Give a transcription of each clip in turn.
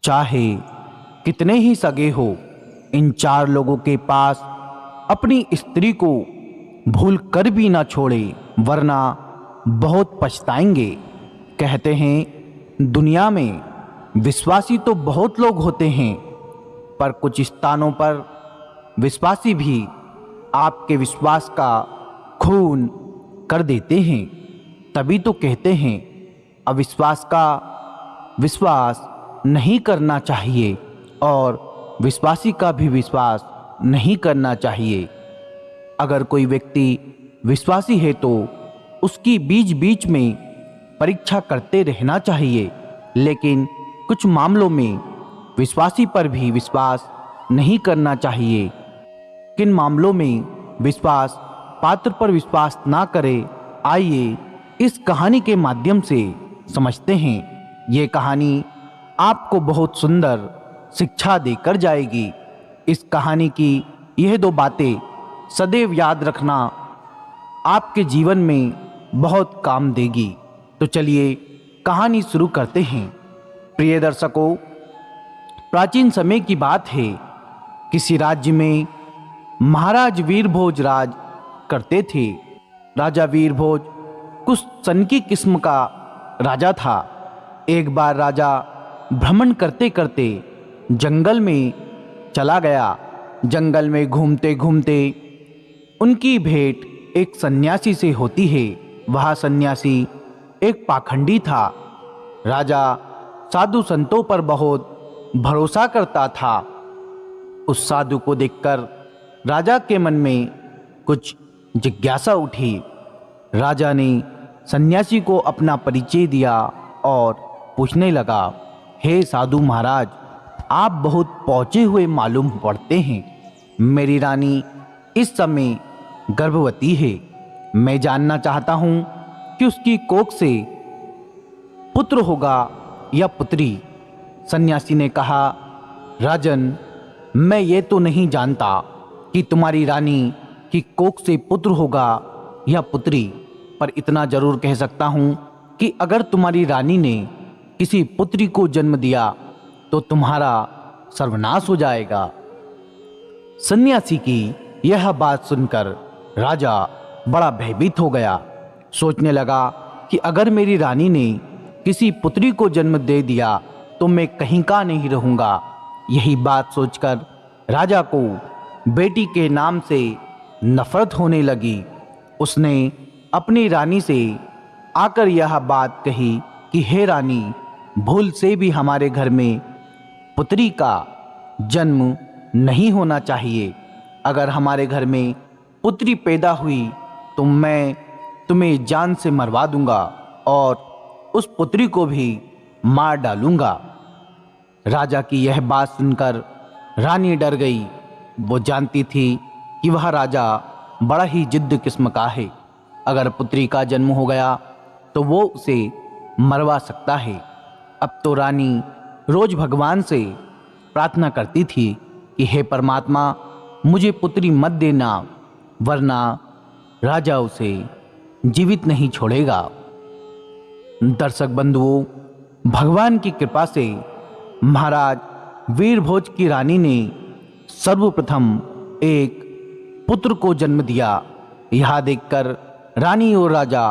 चाहे कितने ही सगे हो, इन चार लोगों के पास अपनी स्त्री को भूल कर भी ना छोड़े, वरना बहुत पछताएंगे। कहते हैं दुनिया में विश्वासी तो बहुत लोग होते हैं, पर कुछ स्थानों पर विश्वासी भी आपके विश्वास का खून कर देते हैं। तभी तो कहते हैं अविश्वास का विश्वास नहीं करना चाहिए और विश्वासी का भी विश्वास नहीं करना चाहिए। अगर कोई व्यक्ति विश्वासी है तो उसकी बीच बीच में परीक्षा करते रहना चाहिए, लेकिन कुछ मामलों में विश्वासी पर भी विश्वास नहीं करना चाहिए। किन मामलों में विश्वास पात्र पर विश्वास ना करे, आइए इस कहानी के माध्यम से समझते हैं। ये कहानी आपको बहुत सुंदर शिक्षा देकर जाएगी। इस कहानी की यह दो बातें सदैव याद रखना आपके जीवन में बहुत काम देगी। तो चलिए कहानी शुरू करते हैं। प्रिय दर्शकों, प्राचीन समय की बात है। किसी राज्य में महाराज वीरभोज राज करते थे। राजा वीरभोज कुछ सनकी किस्म का राजा था। एक बार राजा भ्रमण करते करते जंगल में चला गया। जंगल में घूमते घूमते उनकी भेंट एक सन्यासी से होती है। वह सन्यासी एक पाखंडी था। राजा साधु संतों पर बहुत भरोसा करता था। उस साधु को देखकर राजा के मन में कुछ जिज्ञासा उठी। राजा ने सन्यासी को अपना परिचय दिया और पूछने लगा, हे साधु महाराज, आप बहुत पहुँचे हुए मालूम पड़ते हैं। मेरी रानी इस समय गर्भवती है। मैं जानना चाहता हूँ कि उसकी कोख से पुत्र होगा या पुत्री। सन्यासी ने कहा, राजन, मैं ये तो नहीं जानता कि तुम्हारी रानी की कोख से पुत्र होगा या पुत्री, पर इतना जरूर कह सकता हूँ कि अगर तुम्हारी रानी ने किसी पुत्री को जन्म दिया तो तुम्हारा सर्वनाश हो जाएगा। सन्यासी की यह बात सुनकर राजा बड़ा भयभीत हो गया। सोचने लगा कि अगर मेरी रानी ने किसी पुत्री को जन्म दे दिया तो मैं कहीं का नहीं रहूँगा। यही बात सोचकर राजा को बेटी के नाम से नफरत होने लगी। उसने अपनी रानी से आकर यह बात कही कि हे रानी, भूल से भी हमारे घर में पुत्री का जन्म नहीं होना चाहिए। अगर हमारे घर में पुत्री पैदा हुई तो मैं तुम्हें जान से मरवा दूंगा और उस पुत्री को भी मार डालूंगा। राजा की यह बात सुनकर रानी डर गई। वो जानती थी कि वह राजा बड़ा ही जिद्द किस्म का है। अगर पुत्री का जन्म हो गया तो वो उसे मरवा सकता है। अब तो रानी रोज भगवान से प्रार्थना करती थी कि हे परमात्मा, मुझे पुत्री मत देना, वरना राजा उसे जीवित नहीं छोड़ेगा। दर्शक बंधुओं, भगवान की कृपा से महाराज वीरभोज की रानी ने सर्वप्रथम एक पुत्र को जन्म दिया। यह देखकर रानी और राजा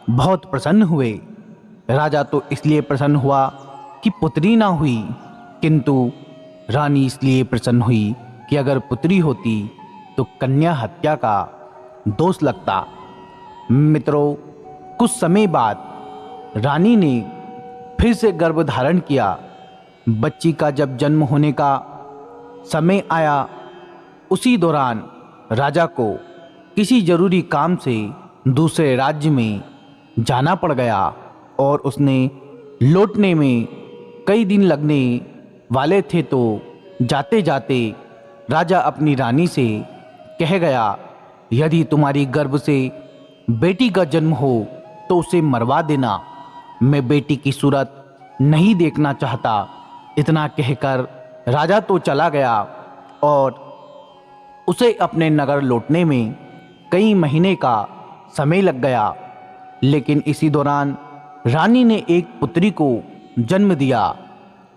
बहुत प्रसन्न हुए। राजा तो इसलिए प्रसन्न हुआ कि पुत्री ना हुई, किंतु रानी इसलिए प्रसन्न हुई कि अगर पुत्री होती तो कन्या हत्या का दोष लगता। मित्रों, कुछ समय बाद रानी ने फिर से गर्भ धारण किया। बच्ची का जब जन्म होने का समय आया, उसी दौरान राजा को किसी जरूरी काम से दूसरे राज्य में जाना पड़ गया और उसने लौटने में कई दिन लगने वाले थे। तो जाते जाते राजा अपनी रानी से कह गया, यदि तुम्हारी गर्भ से बेटी का जन्म हो तो उसे मरवा देना। मैं बेटी की सूरत नहीं देखना चाहता। इतना कहकर राजा तो चला गया और उसे अपने नगर लौटने में कई महीने का समय लग गया। लेकिन इसी दौरान रानी ने एक पुत्री को जन्म दिया।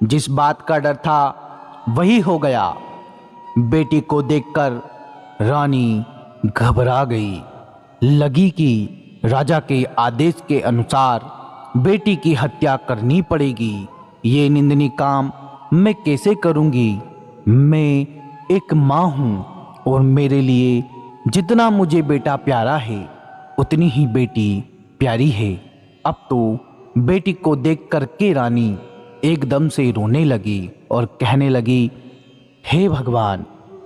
जिस बात का डर था वही हो गया। बेटी को देखकर रानी घबरा गई। लगी कि राजा के आदेश के अनुसार बेटी की हत्या करनी पड़ेगी। ये निंदनीय काम मैं कैसे करूंगी? मैं एक माँ हूँ और मेरे लिए जितना मुझे बेटा प्यारा है उतनी ही बेटी प्यारी है। अब तो बेटी को देख कर के रानी एकदम से रोने लगी और कहने लगी, हे भगवान,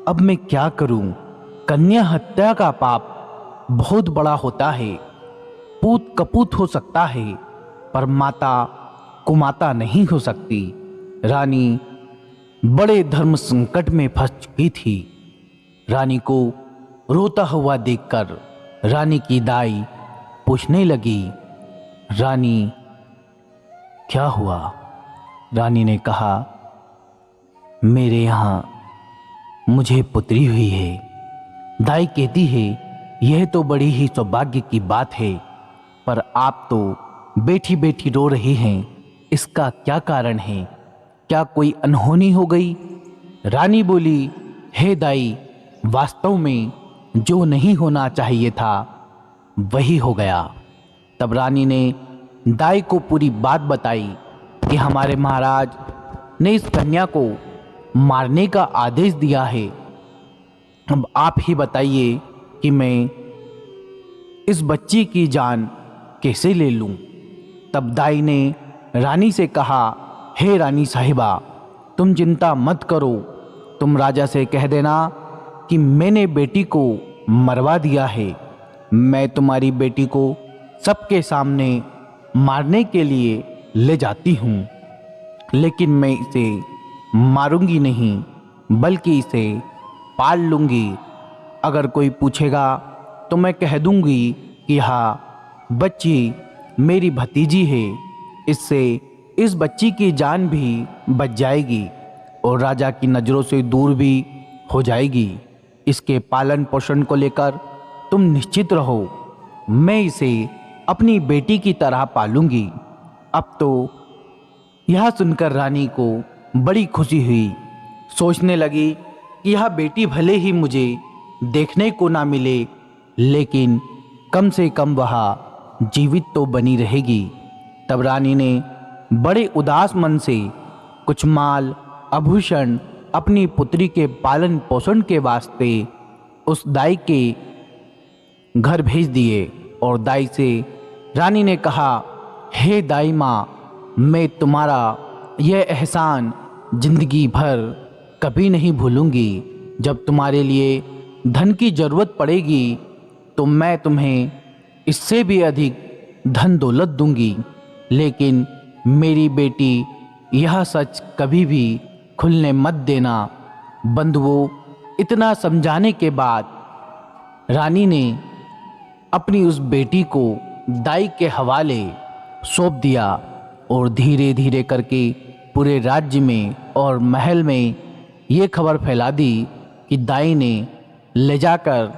अब मैं क्या करूं? कन्या हत्या का पाप बहुत बड़ा होता है। पूत कपूत हो सकता है पर माता कुमाता नहीं हो सकती। रानी बड़े धर्म संकट में फंस चुकी थी। रानी को रोता हुआ देखकर रानी की दाई पूछने लगी, रानी क्या हुआ? रानी ने कहा, मेरे यहाँ मुझे पुत्री हुई है। दाई कहती है, यह तो बड़ी ही सौभाग्य की बात है, पर आप तो बैठी बैठी रो रहे हैं, इसका क्या कारण है? क्या कोई अनहोनी हो गई? रानी बोली, हे दाई, वास्तव में जो नहीं होना चाहिए था वही हो गया। तब रानी ने दाई को पूरी बात बताई कि हमारे महाराज ने इस कन्या को मारने का आदेश दिया है। अब आप ही बताइए कि मैं इस बच्ची की जान कैसे ले लूं? तब दाई ने रानी से कहा, हे रानी साहिबा, तुम चिंता मत करो। तुम राजा से कह देना कि मैंने बेटी को मरवा दिया है। मैं तुम्हारी बेटी को सबके सामने मारने के लिए ले जाती हूँ, लेकिन मैं इसे मारूंगी नहीं, बल्कि इसे पाल लूंगी। अगर कोई पूछेगा तो मैं कह दूंगी कि हाँ, बच्ची मेरी भतीजी है। इससे इस बच्ची की जान भी बच जाएगी और राजा की नज़रों से दूर भी हो जाएगी। इसके पालन पोषण को लेकर तुम निश्चित रहो, मैं इसे अपनी बेटी की तरह पालूंगी। अब तो यह सुनकर रानी को बड़ी खुशी हुई। सोचने लगी कि यह बेटी भले ही मुझे देखने को ना मिले, लेकिन कम से कम वह जीवित तो बनी रहेगी। तब रानी ने बड़े उदास मन से कुछ माल आभूषण अपनी पुत्री के पालन पोषण के वास्ते उस दाई के घर भेज दिए और दाई से रानी ने कहा, हे दाई माँ, मैं तुम्हारा यह एहसान जिंदगी भर कभी नहीं भूलूंगी। जब तुम्हारे लिए धन की ज़रूरत पड़ेगी तो मैं तुम्हें इससे भी अधिक धन दौलत दूंगी, लेकिन मेरी बेटी यह सच कभी भी खुलने मत देना। बंधुओं, इतना समझाने के बाद रानी ने अपनी उस बेटी को दाई के हवाले सौंप दिया और धीरे धीरे करके पूरे राज्य में और महल में ये खबर फैला दी कि दाई ने ले जाकर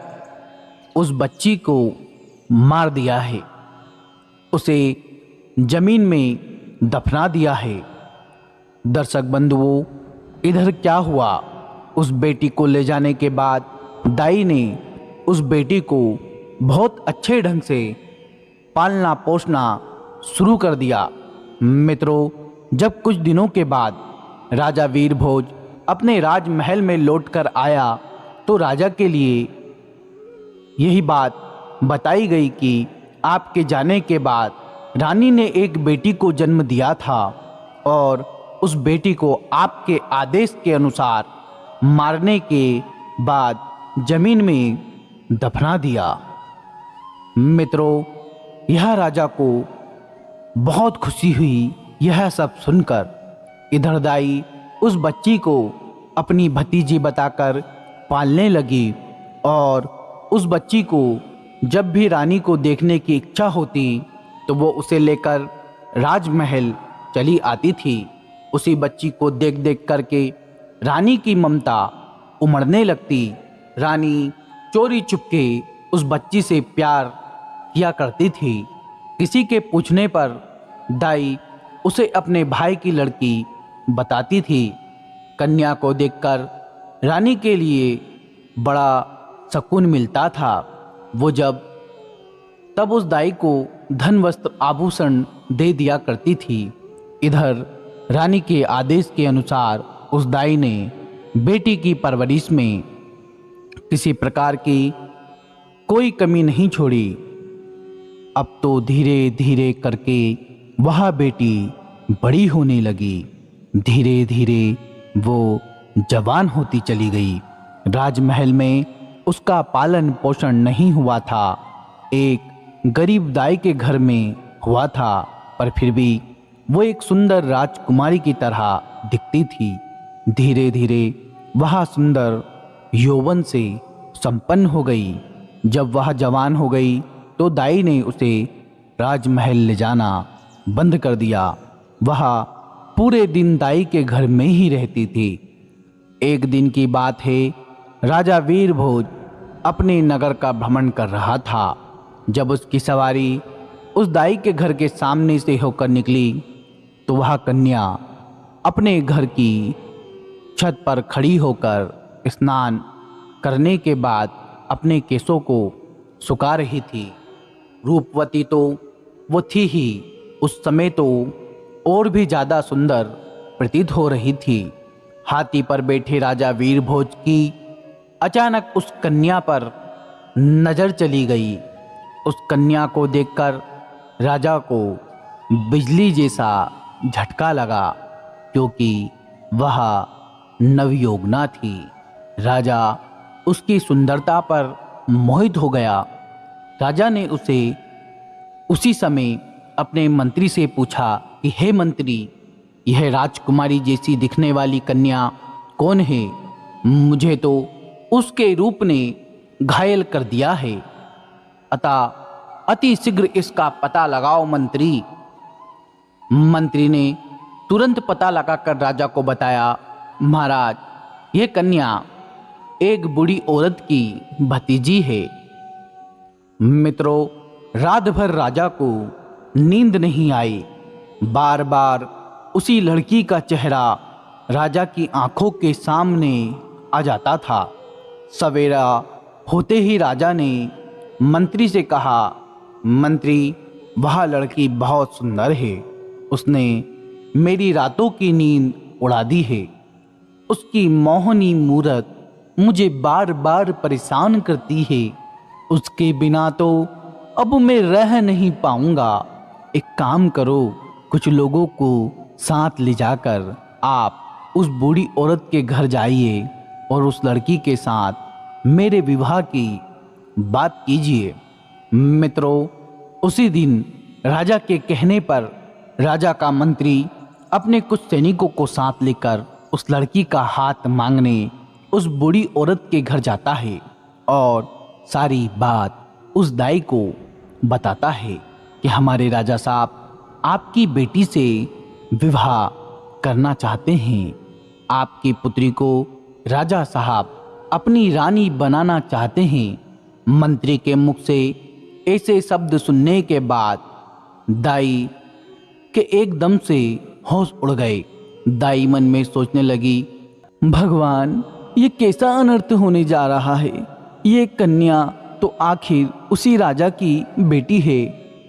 उस बच्ची को मार दिया है, उसे जमीन में दफना दिया है। दर्शक बंधुओं, इधर क्या हुआ? उस बेटी को ले जाने के बाद दाई ने उस बेटी को बहुत अच्छे ढंग से पालना पोसना शुरू कर दिया। मित्रों, जब कुछ दिनों के बाद राजा वीरभोज अपने राजमहल में लौटकर आया तो राजा के लिए यही बात बताई गई कि आपके जाने के बाद रानी ने एक बेटी को जन्म दिया था और उस बेटी को आपके आदेश के अनुसार मारने के बाद जमीन में दफना दिया। मित्रों, यह राजा को बहुत खुशी हुई यह सब सुनकर। इधर दाई उस बच्ची को अपनी भतीजी बताकर पालने लगी और उस बच्ची को जब भी रानी को देखने की इच्छा होती तो वो उसे लेकर राजमहल चली आती थी। उसी बच्ची को देख देख करके रानी की ममता उमड़ने लगती। रानी चोरी चुपके उस बच्ची से प्यार किया करती थी। किसी के पूछने पर दाई उसे अपने भाई की लड़की बताती थी। कन्या को देखकर रानी के लिए बड़ा सुकून मिलता था। वो जब तब उस दाई को धन वस्त्र आभूषण दे दिया करती थी। इधर रानी के आदेश के अनुसार उस दाई ने बेटी की परवरिश में किसी प्रकार की कोई कमी नहीं छोड़ी। अब तो धीरे धीरे करके वह बेटी बड़ी होने लगी। धीरे धीरे वो जवान होती चली गई। राजमहल में उसका पालन पोषण नहीं हुआ था, एक गरीब दाई के घर में हुआ था, पर फिर भी वो एक सुंदर राजकुमारी की तरह दिखती थी। धीरे धीरे वह सुंदर यौवन से संपन्न हो गई। जब वह जवान हो गई तो दाई ने उसे राजमहल ले जाना बंद कर दिया। वह पूरे दिन दाई के घर में ही रहती थी। एक दिन की बात है, राजा वीरभोज अपने नगर का भ्रमण कर रहा था। जब उसकी सवारी उस दाई के घर के सामने से होकर निकली तो वह कन्या अपने घर की छत पर खड़ी होकर स्नान करने के बाद अपने केसों को सुखा रही थी। रूपवती तो वो थी ही, उस समय तो और भी ज़्यादा सुंदर प्रतीत हो रही थी। हाथी पर बैठे राजा वीरभोज की अचानक उस कन्या पर नजर चली गई। उस कन्या को देखकर राजा को बिजली जैसा झटका लगा, क्योंकि वह नवयौवना थी। राजा उसकी सुंदरता पर मोहित हो गया। राजा ने उसे उसी समय अपने मंत्री से पूछा कि हे मंत्री, यह राजकुमारी जैसी दिखने वाली कन्या कौन है? मुझे तो उसके रूप ने घायल कर दिया है, अतः अति शीघ्र इसका पता लगाओ मंत्री। मंत्री ने तुरंत पता लगाकर राजा को बताया, महाराज, यह कन्या एक बूढ़ी औरत की भतीजी है। मित्रों, रात भर राजा को नींद नहीं आई। बार बार उसी लड़की का चेहरा राजा की आंखों के सामने आ जाता था। सवेरा होते ही राजा ने मंत्री से कहा, मंत्री, वह लड़की बहुत सुंदर है। उसने मेरी रातों की नींद उड़ा दी है। उसकी मोहनी मूरत मुझे बार बार परेशान करती है। उसके बिना तो अब मैं रह नहीं पाऊंगा। एक काम करो, कुछ लोगों को साथ ले जाकर आप उस बूढ़ी औरत के घर जाइए और उस लड़की के साथ मेरे विवाह की बात कीजिए। मित्रों, उसी दिन राजा के कहने पर राजा का मंत्री अपने कुछ सैनिकों को साथ लेकर उस लड़की का हाथ मांगने उस बूढ़ी औरत के घर जाता है और सारी बात उस दाई को बताता है कि हमारे राजा साहब आपकी बेटी से विवाह करना चाहते हैं। आपकी पुत्री को राजा साहब अपनी रानी बनाना चाहते हैं। मंत्री के मुख से ऐसे शब्द सुनने के बाद दाई के एकदम से होश उड़ गए। दाई मन में सोचने लगी, भगवान, ये कैसा अनर्थ होने जा रहा है। ये कन्या तो आखिर उसी राजा की बेटी है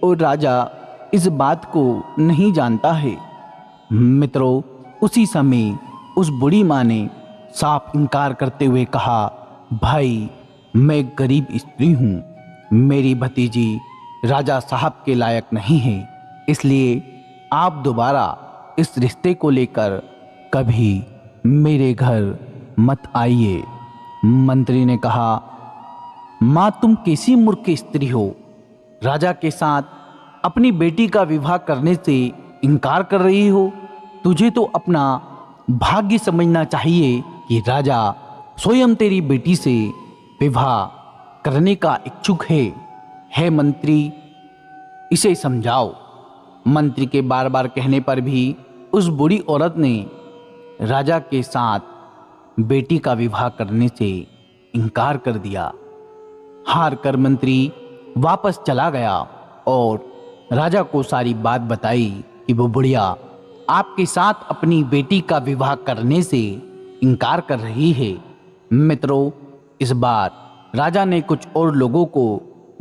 और राजा इस बात को नहीं जानता है। मित्रों, उसी समय उस बूढ़ी माँ ने साफ इनकार करते हुए कहा, भाई, मैं गरीब स्त्री हूँ। मेरी भतीजी राजा साहब के लायक नहीं है, इसलिए आप दोबारा इस रिश्ते को लेकर कभी मेरे घर मत आइए। मंत्री ने कहा, माँ, तुम कैसी मूर्ख स्त्री हो। राजा के साथ अपनी बेटी का विवाह करने से इनकार कर रही हो। तुझे तो अपना भाग्य समझना चाहिए कि राजा स्वयं तेरी बेटी से विवाह करने का इच्छुक है। हे मंत्री, इसे समझाओ। मंत्री के बार बार कहने पर भी उस बूढ़ी औरत ने राजा के साथ बेटी का विवाह करने से इनकार कर दिया। हार कर मंत्री वापस चला गया और राजा को सारी बात बताई कि वो बुढ़िया आपके साथ अपनी बेटी का विवाह करने से इनकार कर रही है। मित्रों, इस बार राजा ने कुछ और लोगों को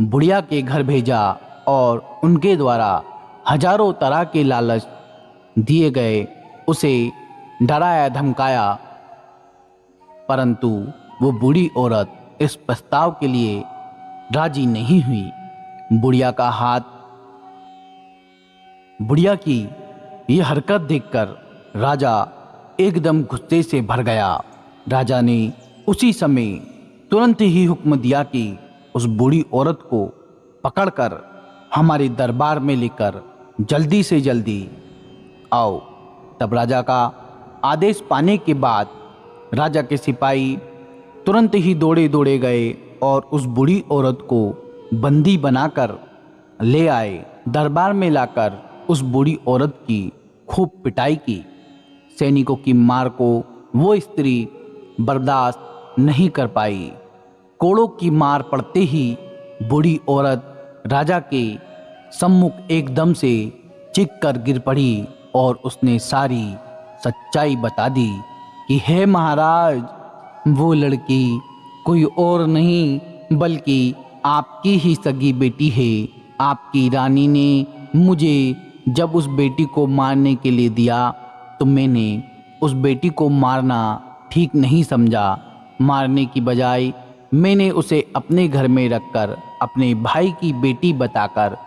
बुढ़िया के घर भेजा और उनके द्वारा हजारों तरह के लालच दिए गए, उसे डराया धमकाया, परंतु वो बूढ़ी औरत इस प्रस्ताव के लिए राजी नहीं हुई। बुढ़िया की यह हरकत देखकर राजा एकदम गुस्से से भर गया। राजा ने उसी समय तुरंत ही हुक्म दिया कि उस बूढ़ी औरत को पकड़कर हमारे दरबार में लेकर जल्दी से जल्दी आओ। तब राजा का आदेश पाने के बाद राजा के सिपाही तुरंत ही दौड़े दौड़े गए और उस बूढ़ी औरत को बंदी बनाकर ले आए। दरबार में लाकर उस बूढ़ी औरत की खूब पिटाई की। सैनिकों की मार को वो स्त्री बर्दाश्त नहीं कर पाई। कोड़ों की मार पड़ते ही बूढ़ी औरत राजा के सम्मुख एकदम से चीख कर गिर पड़ी और उसने सारी सच्चाई बता दी कि हे महाराज, वो लड़की कोई और नहीं बल्कि आपकी ही सगी बेटी है। आपकी रानी ने मुझे जब उस बेटी को मारने के लिए दिया तो मैंने उस बेटी को मारना ठीक नहीं समझा। मारने की बजाय मैंने उसे अपने घर में रखकर अपने भाई की बेटी बताकर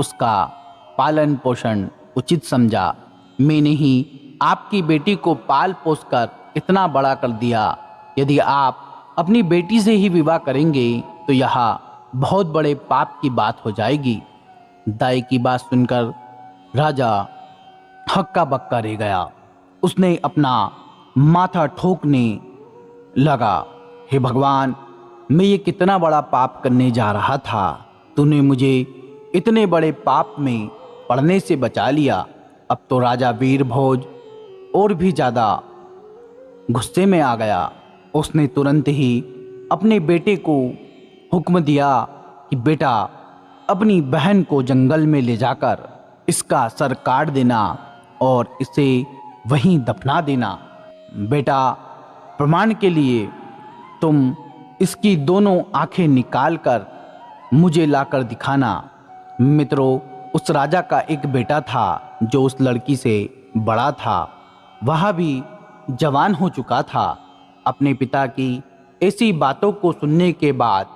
उसका पालन पोषण उचित समझा। मैंने ही आपकी बेटी को पाल पोस कर इतना बड़ा कर दिया। यदि आप अपनी बेटी से ही विवाह करेंगे तो यह बहुत बड़े पाप की बात हो जाएगी। दाई की बात सुनकर राजा हक्का बक्का रह गया। उसने अपना माथा ठोकने लगा, हे भगवान, मैं ये कितना बड़ा पाप करने जा रहा था। तूने मुझे इतने बड़े पाप में पड़ने से बचा लिया। अब तो राजा वीरभोज और भी ज़्यादा गुस्से में आ गया। उसने तुरंत ही अपने बेटे को हुक्म दिया कि बेटा, अपनी बहन को जंगल में ले जाकर इसका सर काट देना और इसे वहीं दफना देना। बेटा, प्रमाण के लिए तुम इसकी दोनों आंखें निकालकर मुझे लाकर दिखाना। मित्रों, उस राजा का एक बेटा था जो उस लड़की से बड़ा था। वह भी जवान हो चुका था। अपने पिता की ऐसी बातों को सुनने के बाद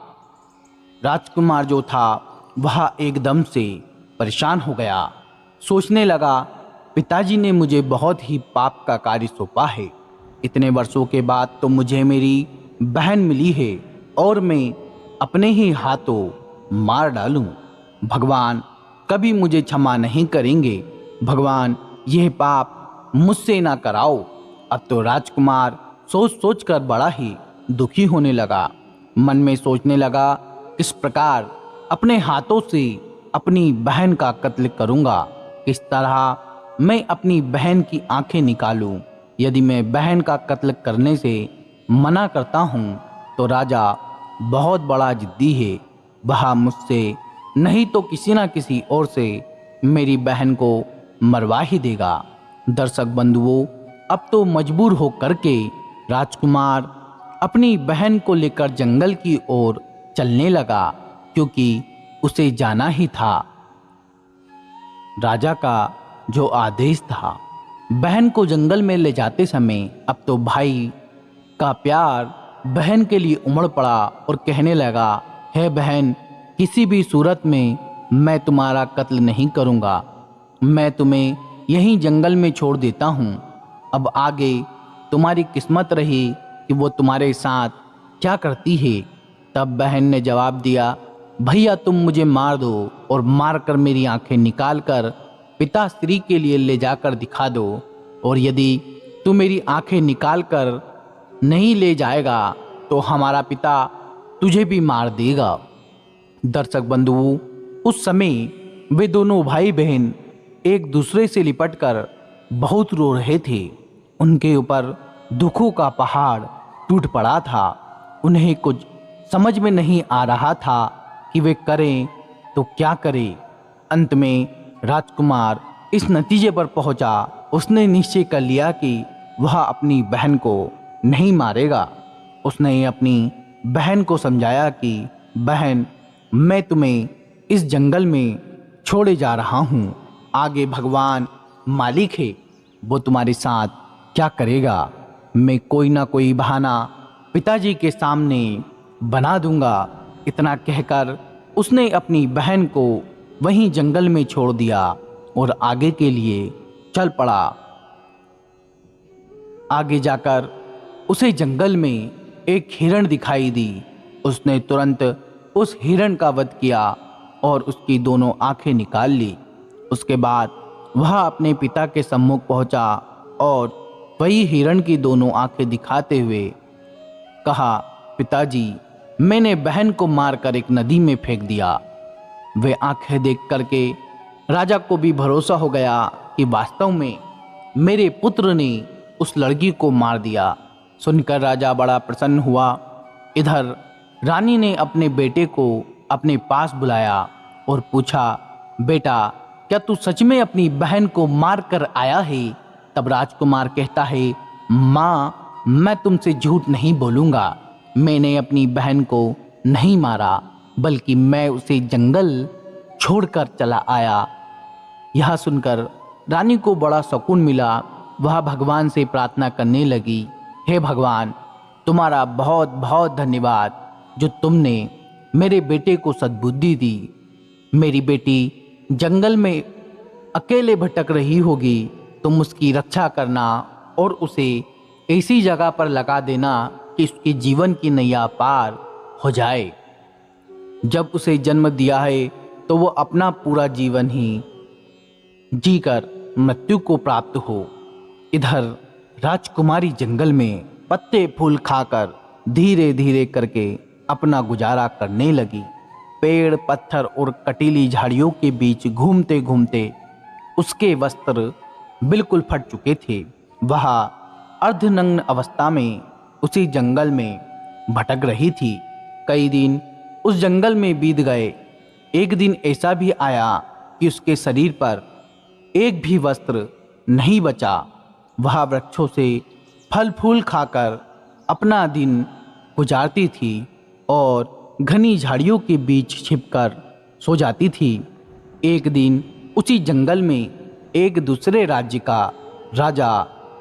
राजकुमार जो था वह एकदम से परेशान हो गया। सोचने लगा, पिताजी ने मुझे बहुत ही पाप का कार्य सौंपा है। इतने वर्षों के बाद तो मुझे मेरी बहन मिली है और मैं अपने ही हाथों मार डालूं। भगवान कभी मुझे क्षमा नहीं करेंगे। भगवान, यह पाप मुझसे ना कराओ। अब तो राजकुमार सोच सोच कर बड़ा ही दुखी होने लगा। मन में सोचने लगा, किस प्रकार अपने हाथों से अपनी बहन का कत्ल करूंगा। किस तरह मैं अपनी बहन की आंखें निकालूं। यदि मैं बहन का कत्ल करने से मना करता हूं तो राजा बहुत बड़ा जिद्दी है। वह मुझसे नहीं तो किसी ना किसी और से मेरी बहन को मरवा ही देगा। दर्शक बंधुओं, अब तो मजबूर होकर के राजकुमार अपनी बहन को लेकर जंगल की ओर चलने लगा, क्योंकि उसे जाना ही था। राजा का जो आदेश था, बहन को जंगल में ले जाते समय अब तो भाई का प्यार बहन के लिए उमड़ पड़ा और कहने लगा, हे बहन, किसी भी सूरत में मैं तुम्हारा कत्ल नहीं करूँगा। मैं तुम्हें यहीं जंगल में छोड़ देता हूँ। अब आगे तुम्हारी किस्मत रही कि वो तुम्हारे साथ क्या करती है। तब बहन ने जवाब दिया, भैया तुम मुझे मार दो और मारकर मेरी आंखें निकाल कर पिता स्त्री के लिए ले जाकर दिखा दो, और यदि तू मेरी आंखें निकाल कर नहीं ले जाएगा तो हमारा पिता तुझे भी मार देगा। दर्शक बंधुओं, उस समय वे दोनों भाई बहन एक दूसरे से लिपटकर बहुत रो रहे थे। उनके ऊपर दुखों का पहाड़ टूट पड़ा था। उन्हें कुछ समझ में नहीं आ रहा था कि वे करें तो क्या करें। अंत में राजकुमार इस नतीजे पर पहुंचा उसने निश्चय कर लिया कि वह अपनी बहन को नहीं मारेगा। उसने अपनी बहन को समझाया कि बहन, मैं तुम्हें इस जंगल में छोड़े जा रहा हूँ। आगे भगवान मालिक है, वो तुम्हारे साथ क्या करेगा। मैं कोई ना कोई बहाना पिताजी के सामने बना दूंगा। इतना कहकर उसने अपनी बहन को वहीं जंगल में छोड़ दिया और आगे के लिए चल पड़ा। आगे जाकर उसे जंगल में एक हिरण दिखाई दी। उसने तुरंत उस हिरण का वध किया और उसकी दोनों आंखें निकाल ली। उसके बाद वह अपने पिता के सम्मुख पहुंचा और वही हिरण की दोनों आंखें दिखाते हुए कहा, पिताजी, मैंने बहन को मारकर एक नदी में फेंक दिया। वे आंखें देख करके राजा को भी भरोसा हो गया कि वास्तव में मेरे पुत्र ने उस लड़की को मार दिया। सुनकर राजा बड़ा प्रसन्न हुआ। इधर रानी ने अपने बेटे को अपने पास बुलाया और पूछा, बेटा, क्या तू सच में अपनी बहन को मार कर आया है? तब राजकुमार कहता है, माँ, मैं तुमसे झूठ नहीं बोलूँगा। मैंने अपनी बहन को नहीं मारा, बल्कि मैं उसे जंगल छोड़कर चला आया। यह सुनकर रानी को बड़ा सुकून मिला। वह भगवान से प्रार्थना करने लगी, हे भगवान, तुम्हारा बहुत बहुत धन्यवाद जो तुमने मेरे बेटे को सद्बुद्धि दी। मेरी बेटी जंगल में अकेले भटक रही होगी, तुम उसकी रक्षा करना और उसे ऐसी जगह पर लगा देना कि उसके जीवन की नैया पार हो जाए। जब उसे जन्म दिया है तो वो अपना पूरा जीवन ही जीकर मृत्यु को प्राप्त हो। इधर राजकुमारी जंगल में पत्ते फूल खाकर धीरे धीरे करके अपना गुजारा करने लगी। पेड़, पत्थर और कटीली झाड़ियों के बीच घूमते घूमते उसके वस्त्र बिल्कुल फट चुके थे। वह अर्धनग्न अवस्था में उसी जंगल में भटक रही थी। कई दिन उस जंगल में बीत गए। एक दिन ऐसा भी आया कि उसके शरीर पर एक भी वस्त्र नहीं बचा। वह वृक्षों से फल फूल खाकर अपना दिन गुजारती थी और घनी झाड़ियों के बीच छिपकर सो जाती थी। एक दिन उसी जंगल में एक दूसरे राज्य का राजा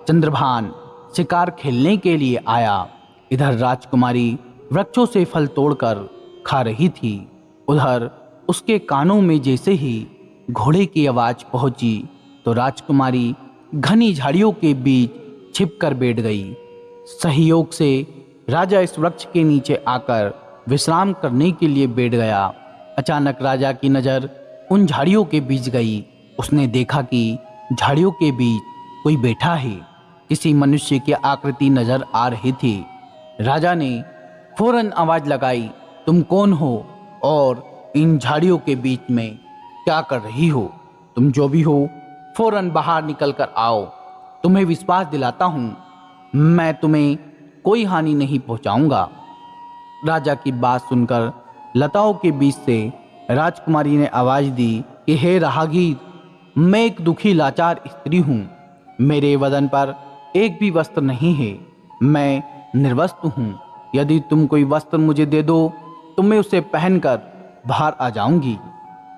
चंद्रभान शिकार खेलने के लिए आया। इधर राजकुमारी वृक्षों से फल तोड़कर खा रही थी। उधर उसके कानों में जैसे ही घोड़े की आवाज पहुंची तो राजकुमारी घनी झाड़ियों के बीच छिपकर बैठ गई। सहयोग से राजा इस वृक्ष के नीचे आकर विश्राम करने के लिए बैठ गया। अचानक राजा की नज़र उन झाड़ियों के बीच गई। उसने देखा कि झाड़ियों के बीच कोई बैठा है। किसी मनुष्य की आकृति नजर आ रही थी। राजा ने फौरन आवाज लगाई, तुम कौन हो और इन झाड़ियों के बीच में क्या कर रही हो? तुम जो भी हो, फौरन बाहर निकल कर आओ। तुम्हें विश्वास दिलाता हूँ, मैं तुम्हें कोई हानि नहीं पहुँचाऊँगा। राजा की बात सुनकर लताओं के बीच से राजकुमारी ने आवाज दी कि हे राहगीर, मैं एक दुखी लाचार स्त्री हूँ। मेरे बदन पर एक भी वस्त्र नहीं है। मैं निर्वस्त्र हूँ। यदि तुम कोई वस्त्र मुझे दे दो तो मैं उसे पहनकर बाहर आ जाऊंगी।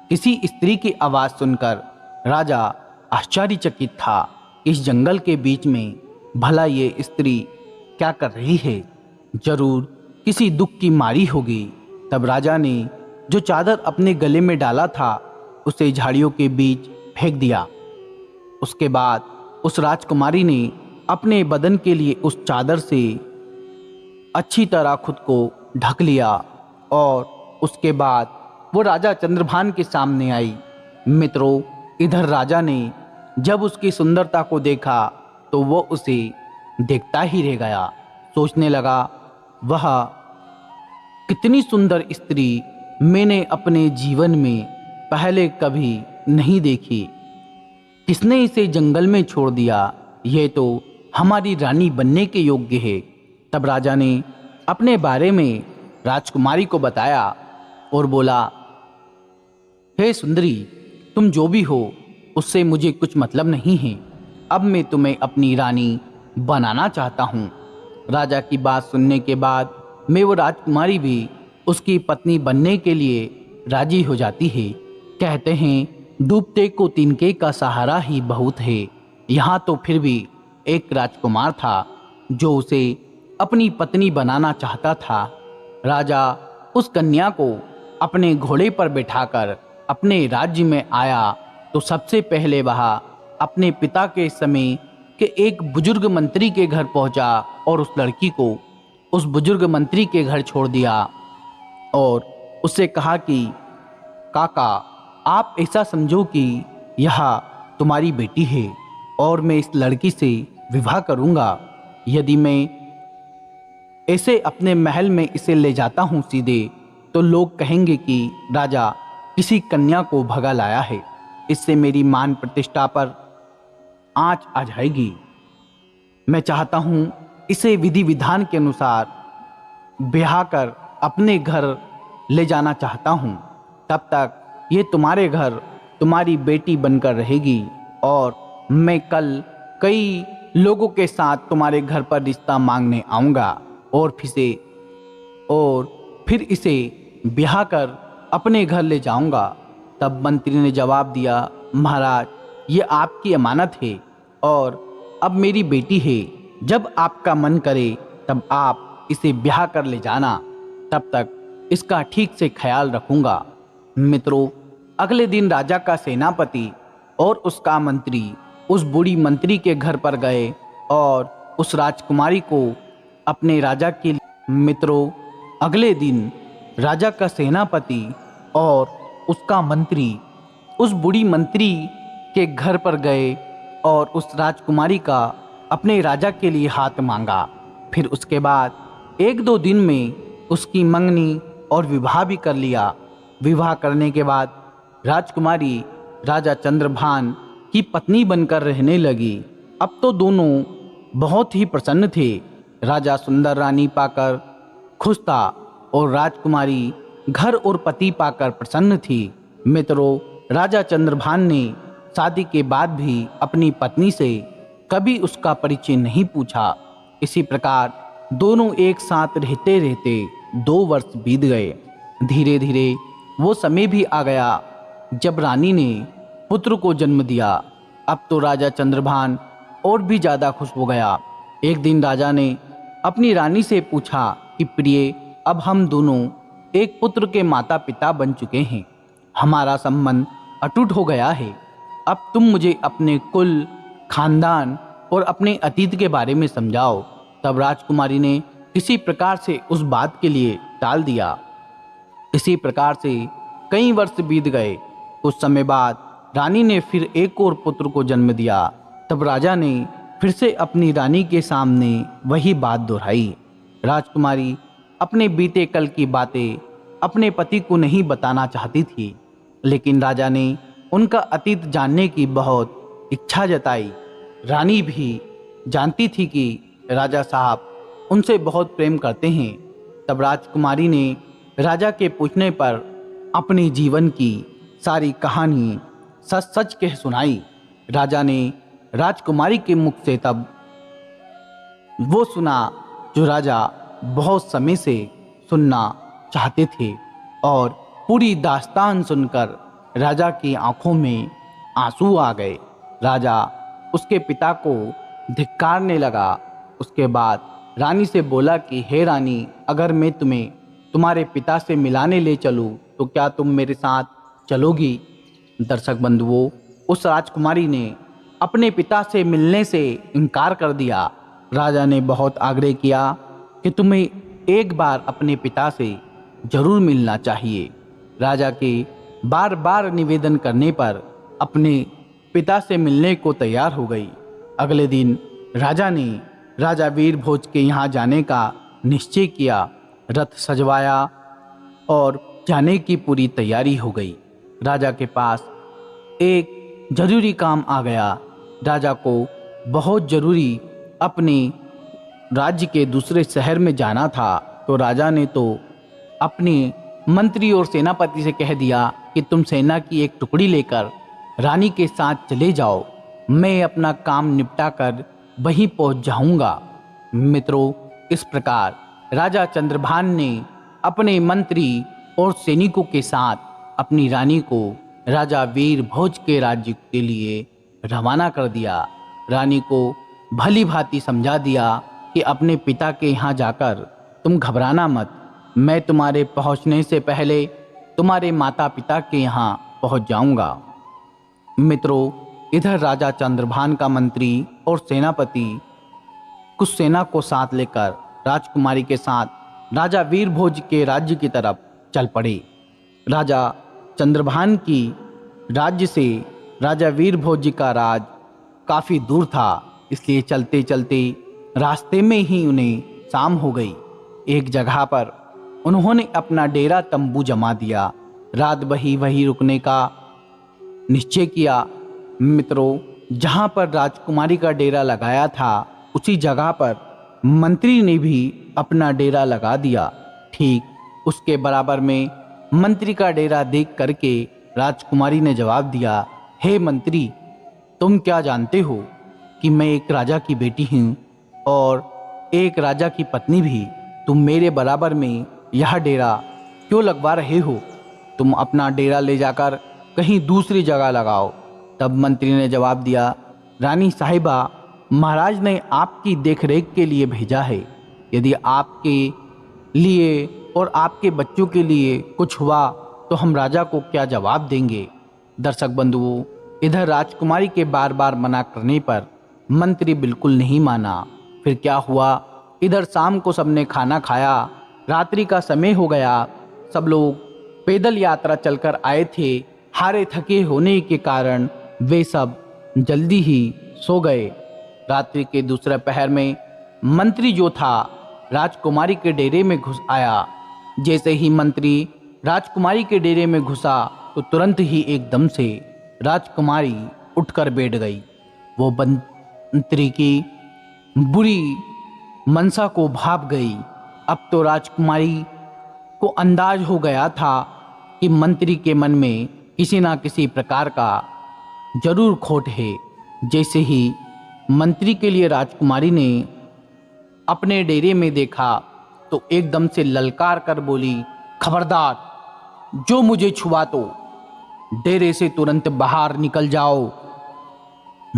किसी स्त्री की आवाज़ सुनकर राजा आश्चर्यचकित था। इस जंगल के बीच में भला ये स्त्री क्या कर रही है? जरूर किसी दुख की मारी होगी। तब राजा ने जो चादर अपने गले में डाला था उसे झाड़ियों के बीच फेंक दिया। उसके बाद उस राजकुमारी ने अपने बदन के लिए उस चादर से अच्छी तरह खुद को ढक लिया और उसके बाद वो राजा चंद्रभान के सामने आई। मित्रों, इधर राजा ने जब उसकी सुंदरता को देखा तो वो उसे देखता ही रह गया। सोचने लगा, वह कितनी सुंदर स्त्री मैंने अपने जीवन में पहले कभी नहीं देखी। किसने इसे जंगल में छोड़ दिया? ये तो हमारी रानी बनने के योग्य है। तब राजा ने अपने बारे में राजकुमारी को बताया और बोला, हे सुंदरी, तुम जो भी हो उससे मुझे कुछ मतलब नहीं है। अब मैं तुम्हें अपनी रानी बनाना चाहता हूँ। राजा की बात सुनने के बाद मैं वो राजकुमारी भी उसकी पत्नी बनने के लिए राजी हो जाती है। कहते हैं डूबते को तिनके का सहारा ही बहुत है। यहाँ तो फिर भी एक राजकुमार था जो उसे अपनी पत्नी बनाना चाहता था। राजा उस कन्या को अपने घोड़े पर बिठाकर अपने राज्य में आया तो सबसे पहले वह अपने पिता के समय के एक बुजुर्ग मंत्री के घर पहुंचा और उस लड़की को उस बुजुर्ग मंत्री के घर छोड़ दिया और उससे कहा कि काका, आप ऐसा समझो कि यह तुम्हारी बेटी है और मैं इस लड़की से विवाह करूंगा। यदि मैं ऐसे अपने महल में इसे ले जाता हूं सीधे, तो लोग कहेंगे कि राजा किसी कन्या को भगा लाया है। इससे मेरी मान प्रतिष्ठा पर आंच आ जाएगी। मैं चाहता हूं इसे विधि विधान के अनुसार ब्याह कर अपने घर ले जाना चाहता हूं। तब तक ये तुम्हारे घर तुम्हारी बेटी बनकर रहेगी और मैं कल कई लोगों के साथ तुम्हारे घर पर रिश्ता मांगने आऊँगा और फिर इसे ब्याह कर अपने घर ले जाऊँगा। तब मंत्री ने जवाब दिया, महाराज, ये आपकी अमानत है और अब मेरी बेटी है। जब आपका मन करे तब आप इसे ब्याह कर ले जाना। तब तक इसका ठीक से ख्याल रखूँगा। मित्रों, अगले दिन राजा का सेनापति और उसका मंत्री उस बूढ़ी मंत्री के घर पर गए और उस राजकुमारी को अपने राजा के मित्रों, अगले दिन राजा का सेनापति और उसका मंत्री उस बूढ़ी मंत्री के घर पर गए और उस राजकुमारी का अपने राजा के लिए हाथ मांगा। फिर उसके बाद 1-2 दिन में उसकी मंगनी और विवाह भी कर लिया। विवाह करने के बाद राजकुमारी राजा चंद्रभान की पत्नी बनकर रहने लगी। अब तो दोनों बहुत ही प्रसन्न थे। राजा सुंदर रानी पाकर खुश था और राजकुमारी घर और पति पाकर प्रसन्न थी। मित्रों, राजा चंद्रभान ने शादी के बाद भी अपनी पत्नी से कभी उसका परिचय नहीं पूछा। इसी प्रकार दोनों एक साथ रहते रहते 2 वर्ष बीत गए। धीरे धीरे वो समय भी आ गया जब रानी ने पुत्र को जन्म दिया। अब तो राजा चंद्रभान और भी ज़्यादा खुश हो गया। एक दिन राजा ने अपनी रानी से पूछा कि प्रिय, अब हम दोनों एक पुत्र के माता पिता बन चुके हैं। हमारा संबंध अटूट हो गया है। अब तुम मुझे अपने कुल, खानदान और अपने अतीत के बारे में समझाओ। तब राजकुमारी ने किसी प्रकार से उस बात के लिए टाल दिया। इसी प्रकार से कई वर्ष बीत गए। कुछ समय बाद रानी ने फिर एक और पुत्र को जन्म दिया। तब राजा ने फिर से अपनी रानी के सामने वही बात दोहराई। राजकुमारी अपने बीते कल की बातें अपने पति को नहीं बताना चाहती थी, लेकिन राजा ने उनका अतीत जानने की बहुत इच्छा जताई। रानी भी जानती थी कि राजा साहब उनसे बहुत प्रेम करते हैं। तब राजकुमारी ने राजा के पूछने पर अपने जीवन की सारी कहानी सच सच कह सुनाई। राजा ने राजकुमारी के मुख से तब वो सुना जो राजा बहुत समय से सुनना चाहते थे और पूरी दास्तान सुनकर राजा की आंखों में आंसू आ गए। राजा उसके पिता को धिक्कारने लगा। उसके बाद रानी से बोला कि हे रानी, अगर मैं तुम्हें तुम्हारे पिता से मिलाने ले चलूं तो क्या तुम मेरे साथ चलोगी? दर्शक बंधुओं, उस राजकुमारी ने अपने पिता से मिलने से इनकार कर दिया। राजा ने बहुत आग्रह किया कि तुम्हें एक बार अपने पिता से जरूर मिलना चाहिए। राजा के बार बार निवेदन करने पर अपने पिता से मिलने को तैयार हो गई। अगले दिन राजा ने राजा वीरभोज के यहाँ जाने का निश्चय किया। रथ सजवाया और जाने की पूरी तैयारी हो गई। राजा के पास एक जरूरी काम आ गया। राजा को बहुत जरूरी अपने राज्य के दूसरे शहर में जाना था, तो राजा ने तो अपने मंत्री और सेनापति से कह दिया कि तुम सेना की एक टुकड़ी लेकर रानी के साथ चले जाओ मैं अपना काम निपटा कर वहीं पहुंच जाऊंगा। मित्रों, इस प्रकार राजा चंद्रभान ने अपने मंत्री और सैनिकों के साथ अपनी रानी को राजा वीर भोज के राज्य के लिए रवाना कर दिया। रानी को भली भांति समझा दिया कि अपने पिता के यहाँ जाकर तुम घबराना मत, मैं तुम्हारे पहुँचने से पहले तुम्हारे माता पिता के यहाँ पहुँच जाऊंगा। मित्रों, इधर राजा चंद्रभान का मंत्री और सेनापति कुछ सेना को साथ लेकर राजकुमारी के साथ राजा वीरभोज के राज्य की तरफ चल पड़े। राजा चंद्रभान की राज्य से राजा वीरभोज जी का राज काफ़ी दूर था, इसलिए चलते चलते रास्ते में ही उन्हें शाम हो गई। एक जगह पर उन्होंने अपना डेरा तंबू जमा दिया। रात वही रुकने का निश्चय किया। मित्रों, जहाँ पर राजकुमारी का डेरा लगाया था उसी जगह पर मंत्री ने भी अपना डेरा लगा दिया। ठीक उसके बराबर में मंत्री का डेरा देख करके राजकुमारी ने जवाब दिया, हे मंत्री, तुम क्या जानते हो कि मैं एक राजा की बेटी हूँ और एक राजा की पत्नी भी। तुम मेरे बराबर में यह डेरा क्यों लगवा रहे हो? तुम अपना डेरा ले जाकर कहीं दूसरी जगह लगाओ। तब मंत्री ने जवाब दिया, रानी साहिबा, महाराज ने आपकी देखरेख के लिए भेजा है। यदि आपके लिए और आपके बच्चों के लिए कुछ हुआ तो हम राजा को क्या जवाब देंगे? दर्शक बंधुओं, इधर राजकुमारी के बार बार मना करने पर मंत्री बिल्कुल नहीं माना। फिर क्या हुआ, इधर शाम को सबने खाना खाया, रात्रि का समय हो गया। सब लोग पैदल यात्रा चलकर आए थे। हारे थके होने के कारण वे सब जल्दी ही सो गए। रात्रि के दूसरे पहर में मंत्री जो था राजकुमारी के डेरे में घुस आया। जैसे ही मंत्री राजकुमारी के डेरे में घुसा तो तुरंत ही एकदम से राजकुमारी उठकर बैठ गई। वो मंत्री की बुरी मनसा को भाप गई। अब तो राजकुमारी को अंदाज हो गया था कि मंत्री के मन में किसी ना किसी प्रकार का जरूर खोट है। जैसे ही मंत्री के लिए राजकुमारी ने अपने डेरे में देखा तो एकदम से ललकार कर बोली, खबरदार, जो मुझे छुआ तो डेरे से तुरंत बाहर निकल जाओ।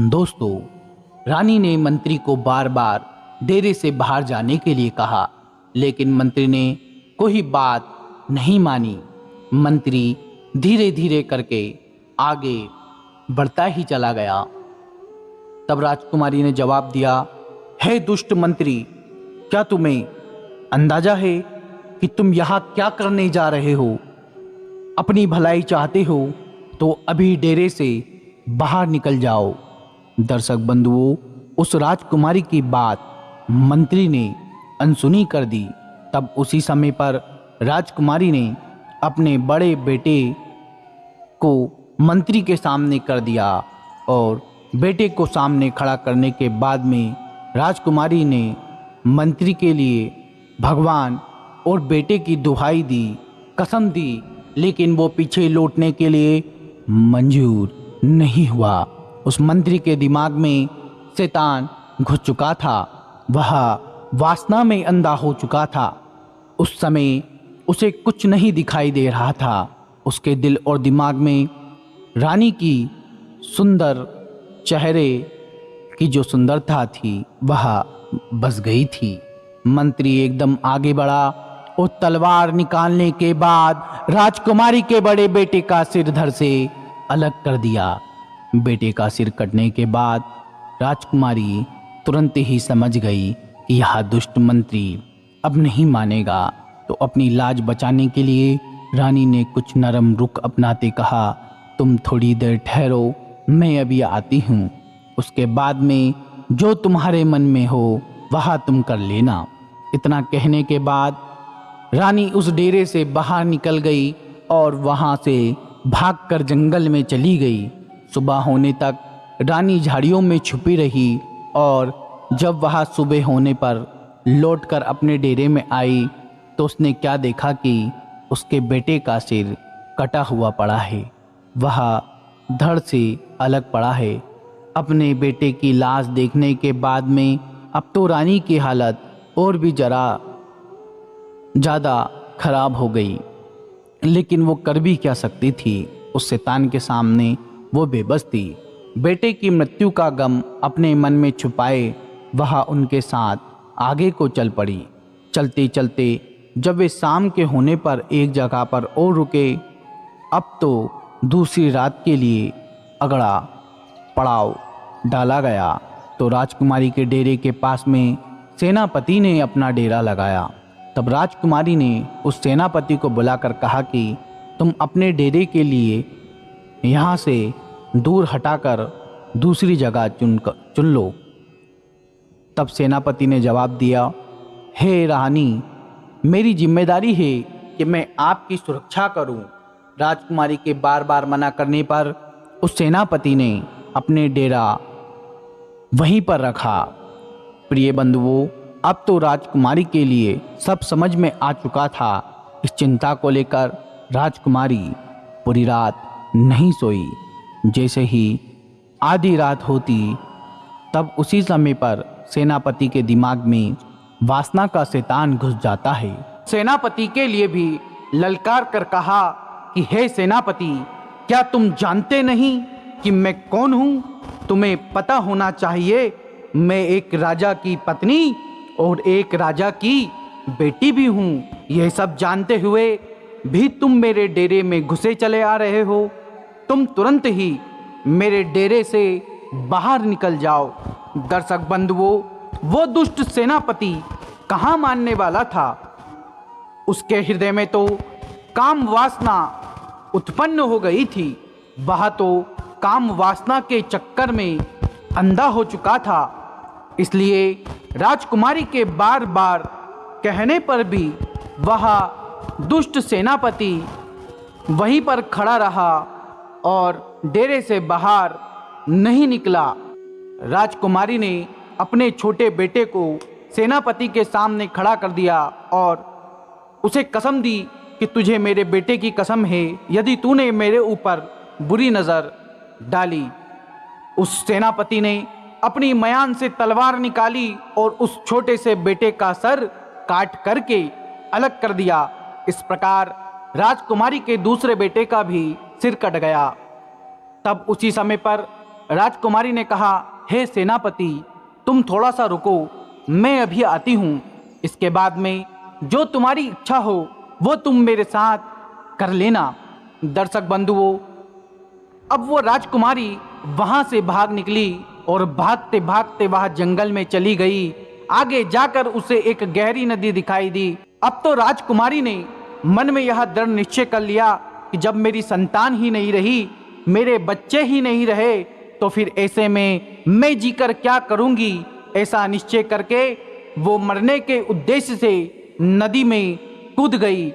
दोस्तों, रानी ने मंत्री को बार बार डेरे से बाहर जाने के लिए कहा, लेकिन मंत्री ने कोई बात नहीं मानी। मंत्री धीरे धीरे करके आगे बढ़ता ही चला गया। तब राजकुमारी ने जवाब दिया, हे दुष्ट मंत्री, क्या तुम्हें अंदाजा है कि तुम यहाँ क्या करने जा रहे हो? अपनी भलाई चाहते हो तो अभी डेरे से बाहर निकल जाओ। दर्शक बंधुओं, उस राजकुमारी की बात मंत्री ने अनसुनी कर दी। तब उसी समय पर राजकुमारी ने अपने बड़े बेटे को मंत्री के सामने कर दिया और बेटे को सामने खड़ा करने के बाद में राजकुमारी ने मंत्री के लिए भगवान और बेटे की दुहाई दी, कसम दी, लेकिन वो पीछे लौटने के लिए मंजूर नहीं हुआ। उस मंत्री के दिमाग में शैतान घुस चुका था। वह वासना में अंधा हो चुका था। उस समय उसे कुछ नहीं दिखाई दे रहा था। उसके दिल और दिमाग में रानी की सुंदर चेहरे की जो सुंदरता थी वह बस गई थी। मंत्री एकदम आगे बढ़ा और तलवार निकालने के बाद राजकुमारी के बड़े बेटे का सिर धड़ से अलग कर दिया। बेटे का सिर कटने के बाद राजकुमारी तुरंत ही समझ गई कि यह दुष्ट मंत्री अब नहीं मानेगा। तो अपनी लाज बचाने के लिए रानी ने कुछ नरम रुख अपनाते कहा, तुम थोड़ी देर ठहरो, मैं अभी आती हूँ। उसके बाद में जो तुम्हारे मन में हो वह तुम कर लेना। इतना कहने के बाद रानी उस डेरे से बाहर निकल गई और वहाँ से भागकर जंगल में चली गई। सुबह होने तक रानी झाड़ियों में छुपी रही और जब वह सुबह होने पर लौटकर अपने डेरे में आई तो उसने क्या देखा कि उसके बेटे का सिर कटा हुआ पड़ा है, वह धड़ से अलग पड़ा है। अपने बेटे की लाश देखने के बाद में अब तो रानी की हालत और भी जरा ज़्यादा खराब हो गई, लेकिन वो कर भी क्या सकती थी। उस शैतान के सामने वो बेबस थी। बेटे की मृत्यु का गम अपने मन में छुपाए वह उनके साथ आगे को चल पड़ी। चलते चलते जब वे शाम के होने पर एक जगह पर और रुके, अब तो दूसरी रात के लिए अगला पड़ाव डाला गया। तो राजकुमारी के डेरे के पास में सेनापति ने अपना डेरा लगाया। तब राजकुमारी ने उस सेनापति को बुलाकर कहा कि तुम अपने डेरे के लिए यहाँ से दूर हटाकर दूसरी जगह चुन लो। तब सेनापति ने जवाब दिया, हे रानी, मेरी जिम्मेदारी है कि मैं आपकी सुरक्षा करूं। राजकुमारी के बार बार मना करने पर उस सेनापति ने अपने डेरा वहीं पर रखा। प्रिय बंधुओं, अब तो राजकुमारी के लिए सब समझ में आ चुका था। इस चिंता को लेकर राजकुमारी पूरी रात नहीं सोई। जैसे ही आधी रात होती तब उसी समय पर सेनापति के दिमाग में वासना का शैतान घुस जाता है। सेनापति के लिए भी ललकार कर कहा कि हे सेनापति, क्या तुम जानते नहीं कि मैं कौन हूँ? तुम्हें पता होना चाहिए, मैं एक राजा की पत्नी और एक राजा की बेटी भी हूँ। यह सब जानते हुए भी तुम मेरे डेरे में घुसे चले आ रहे हो। तुम तुरंत ही मेरे डेरे से बाहर निकल जाओ। दर्शक बंधुओं, वो दुष्ट सेनापति कहाँ मानने वाला था। उसके हृदय में तो काम वासना उत्पन्न हो गई थी। वह तो काम वासना के चक्कर में अंधा हो चुका था। इसलिए राजकुमारी के बार बार कहने पर भी वह दुष्ट सेनापति वहीं पर खड़ा रहा और डेरे से बाहर नहीं निकला। राजकुमारी ने अपने छोटे बेटे को सेनापति के सामने खड़ा कर दिया और उसे कसम दी कि तुझे मेरे बेटे की कसम है, यदि तूने मेरे ऊपर बुरी नज़र डाली। उस सेनापति ने अपनी मयान से तलवार निकाली और उस छोटे से बेटे का सर काट करके अलग कर दिया। इस प्रकार राजकुमारी के दूसरे बेटे का भी सिर कट गया। तब उसी समय पर राजकुमारी ने कहा, हे सेनापति, तुम थोड़ा सा रुको, मैं अभी आती हूँ। इसके बाद में जो तुम्हारी इच्छा हो वो तुम मेरे साथ कर लेना। दर्शक बंधुओं, अब वो राजकुमारी वहाँ से भाग निकली और भागते भागते वह जंगल में चली गई। आगे जाकर उसे एक गहरी नदी दिखाई दी। अब तो राजकुमारी ने मन में यह दृढ़ निश्चय कर लिया कि जब मेरी संतान ही नहीं रही, मेरे बच्चे ही नहीं रहे, तो फिर ऐसे में मैं जीकर क्या करूंगी। ऐसा निश्चय करके वो मरने के उद्देश्य से नदी में कूद गई।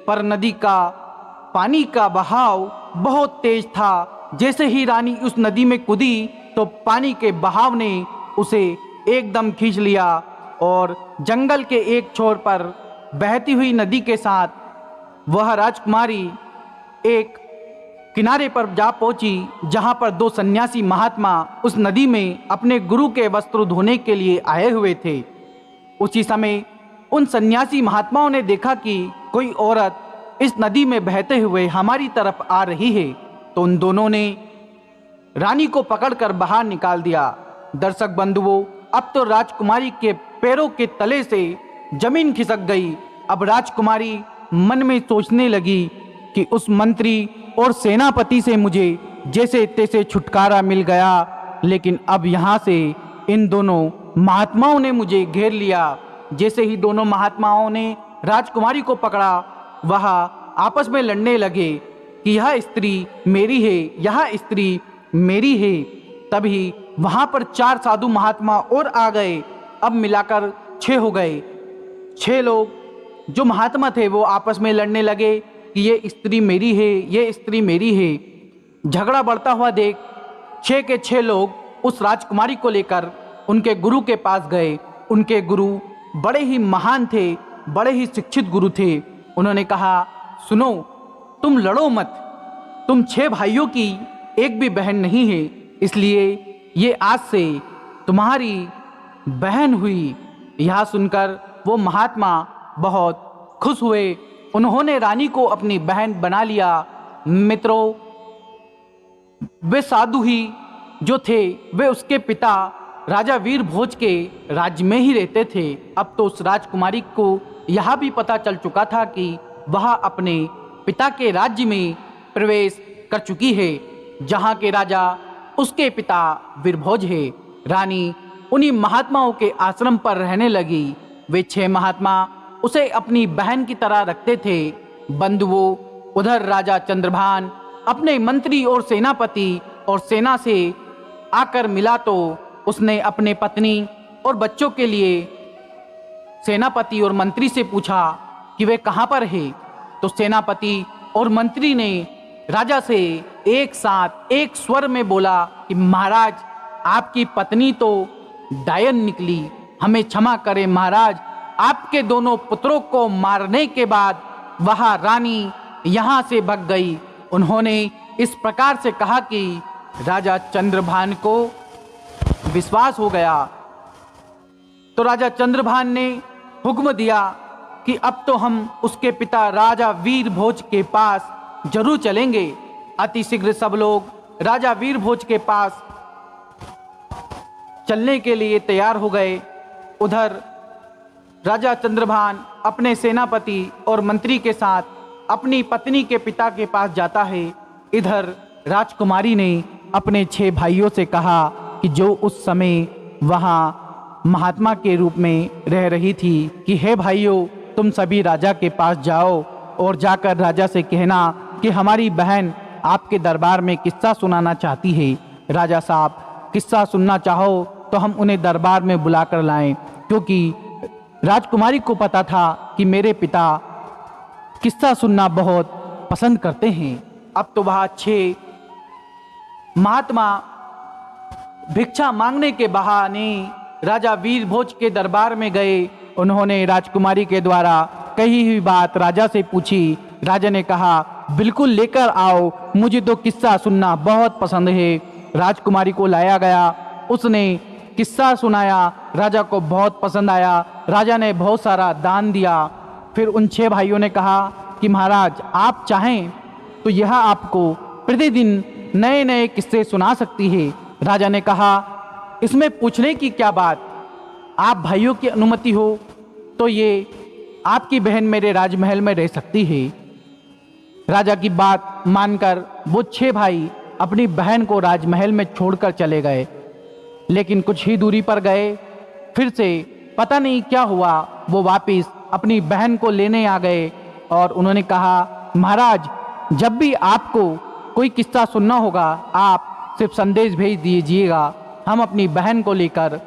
पर नदी का पानी का बहाव बहुत तेज था। जैसे ही रानी उस नदी में कूदी तो पानी के बहाव ने उसे एकदम खींच लिया और जंगल के एक छोर पर बहती हुई नदी के साथ वह राजकुमारी एक किनारे पर जा पहुंची, जहां पर दो सन्यासी महात्मा उस नदी में अपने गुरु के वस्त्र धोने के लिए आए हुए थे। उसी समय उन सन्यासी महात्माओं ने देखा कि कोई औरत इस नदी में बहते हुए हमारी तरफ आ रही है, तो उन दोनों ने रानी को पकड़कर बाहर निकाल दिया। दर्शक बंधुओं, अब तो राजकुमारी के पैरों के तले से जमीन खिसक गई। अब राजकुमारी मन में सोचने लगी कि उस मंत्री और सेनापति से मुझे जैसे तैसे छुटकारा मिल गया, लेकिन अब यहाँ से इन दोनों महात्माओं ने मुझे घेर लिया। जैसे ही दोनों महात्माओं ने राजकुमारी को पकड़ा, वह आपस में लड़ने लगे कि यह स्त्री मेरी है, यह स्त्री मेरी है। तभी वहाँ पर 4 साधु महात्मा और आ गए। अब मिलाकर 6 हो गए। 6 लोग जो महात्मा थे वो आपस में लड़ने लगे कि ये स्त्री मेरी है, ये स्त्री मेरी है। झगड़ा बढ़ता हुआ देख 6 के 6 लोग उस राजकुमारी को लेकर उनके गुरु के पास गए। उनके गुरु बड़े ही महान थे, बड़े ही शिक्षित गुरु थे। उन्होंने कहा, सुनो, तुम लड़ो मत। तुम 6 भाइयों की एक भी बहन नहीं है, इसलिए ये आज से तुम्हारी बहन हुई। यह सुनकर वो महात्मा बहुत खुश हुए। उन्होंने रानी को अपनी बहन बना लिया। मित्रों, वे साधु ही जो थे वे उसके पिता राजा वीर भोज के राज्य में ही रहते थे। अब तो उस राजकुमारी को यह भी पता चल चुका था कि वह अपने पिता के राज्य में प्रवेश कर चुकी है, जहाँ के राजा उसके पिता वीरभोज है। रानी उन्हीं महात्माओं के आश्रम पर रहने लगी। वे 6 महात्मा उसे अपनी बहन की तरह रखते थे। बंधुओं, उधर राजा चंद्रभान अपने मंत्री और सेनापति और सेना से आकर मिला तो उसने अपने पत्नी और बच्चों के लिए सेनापति और मंत्री से पूछा कि वे कहाँ पर है। तो सेनापति और मंत्री ने राजा से एक साथ एक स्वर में बोला कि महाराज, आपकी पत्नी तो डायन निकली, हमें क्षमा करें महाराज। आपके दोनों पुत्रों को मारने के बाद वह रानी यहाँ से भाग गई। उन्होंने इस प्रकार से कहा कि राजा चंद्रभान को विश्वास हो गया। तो राजा चंद्रभान ने हुक्म दिया कि अब तो हम उसके पिता राजा वीर भोज के पास जरूर चलेंगे। अति शीघ्र सब लोग राजा वीर भोज के पास चलने के लिए तैयार हो गए। उधर राजा चंद्रभान अपने सेनापति और मंत्री के साथ अपनी पत्नी के पिता के पास जाता है। इधर राजकुमारी ने अपने 6 भाइयों से कहा कि जो उस समय वहाँ महात्मा के रूप में रह रही थी कि हे भाइयों, तुम सभी राजा के पास जाओ और जाकर राजा से कहना कि हमारी बहन आपके दरबार में किस्सा सुनाना चाहती है। राजा साहब, किस्सा सुनना चाहो तो हम उन्हें दरबार में बुला कर लाएं, क्योंकि राजकुमारी को पता था कि मेरे पिता किस्सा सुनना बहुत पसंद करते हैं। अब तो वह 6 महात्मा भिक्षा मांगने के बहाने राजा वीर भोज के दरबार में गए। उन्होंने राजकुमारी के द्वारा कही हुई बात राजा से पूछी। राजा ने कहा, बिल्कुल लेकर आओ, मुझे तो किस्सा सुनना बहुत पसंद है। राजकुमारी को लाया गया, उसने किस्सा सुनाया, राजा को बहुत पसंद आया। राजा ने बहुत सारा दान दिया। फिर उन 6 भाइयों ने कहा कि महाराज, आप चाहें तो यह आपको प्रतिदिन नए नए किस्से सुना सकती है। राजा ने कहा, इसमें पूछने की क्या बात, आप भाइयों की अनुमति हो तो ये आपकी बहन मेरे राजमहल में रह सकती है। राजा की बात मानकर वो 6 भाई अपनी बहन को राजमहल में छोड़कर चले गए। लेकिन कुछ ही दूरी पर गए, फिर से पता नहीं क्या हुआ, वो वापिस अपनी बहन को लेने आ गए और उन्होंने कहा, महाराज, जब भी आपको कोई किस्सा सुनना होगा आप सिर्फ संदेश भेज दीजिएगा, हम अपनी बहन को लेकर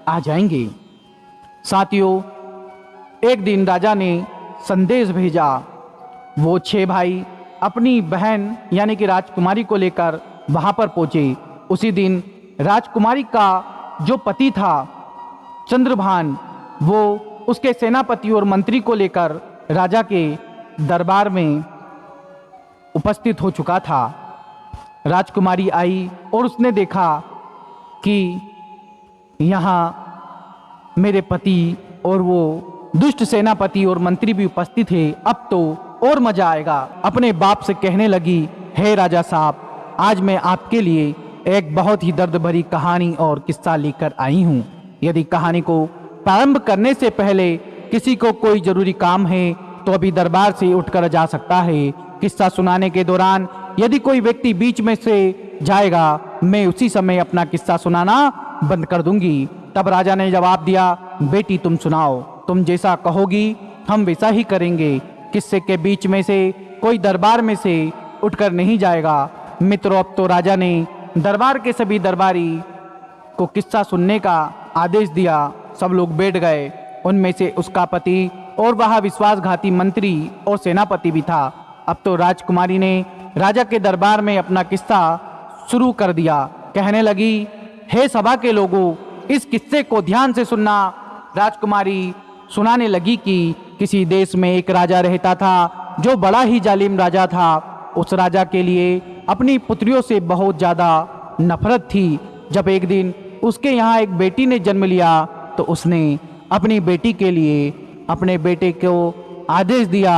आ जाएंगे। साथियों, एक दिन राजा ने संदेश भेजा। वो 6 भाई अपनी बहन यानी कि राजकुमारी को लेकर वहां पर पहुंचे। उसी दिन राजकुमारी का जो पति था चंद्रभान, वो उसके सेनापति और मंत्री को लेकर राजा के दरबार में उपस्थित हो चुका था। राजकुमारी आई और उसने देखा कि यहाँ मेरे पति और वो दुष्ट सेनापति और मंत्री भी उपस्थित है। अब तो और मजा आएगा। अपने बाप से कहने लगी, हे राजा साहब, आज मैं आपके लिए एक बहुत ही दर्द भरी कहानी और किस्सा लेकर आई हूँ। यदि कहानी को प्रारंभ करने से पहले किसी को कोई जरूरी काम है तो अभी दरबार से उठकर जा सकता है। किस्सा सुनाने के दौरान यदि कोई व्यक्ति बीच में से जाएगा, मैं उसी समय अपना किस्सा सुनाना बंद कर दूंगी। तब राजा ने जवाब दिया, बेटी तुम सुनाओ, तुम जैसा कहोगी हम वैसा ही करेंगे। किस्से के बीच में से कोई दरबार में से उठकर नहीं जाएगा। मित्रों, अब तो राजा ने दरबार के सभी दरबारी को किस्सा सुनने का आदेश दिया। सब लोग बैठ गए। उनमें से उसका पति और वह विश्वासघाती मंत्री और सेनापति भी था। अब तो राजकुमारी ने राजा के दरबार में अपना किस्सा शुरू कर दिया। कहने लगी, हे सभा के लोगों, इस किस्से को ध्यान से सुनना। राजकुमारी सुनाने लगी कि किसी देश में एक राजा रहता था जो बड़ा ही जालिम राजा था। उस राजा के लिए अपनी पुत्रियों से बहुत ज़्यादा नफरत थी। जब एक दिन उसके यहाँ एक बेटी ने जन्म लिया तो उसने अपनी बेटी के लिए अपने बेटे को आदेश दिया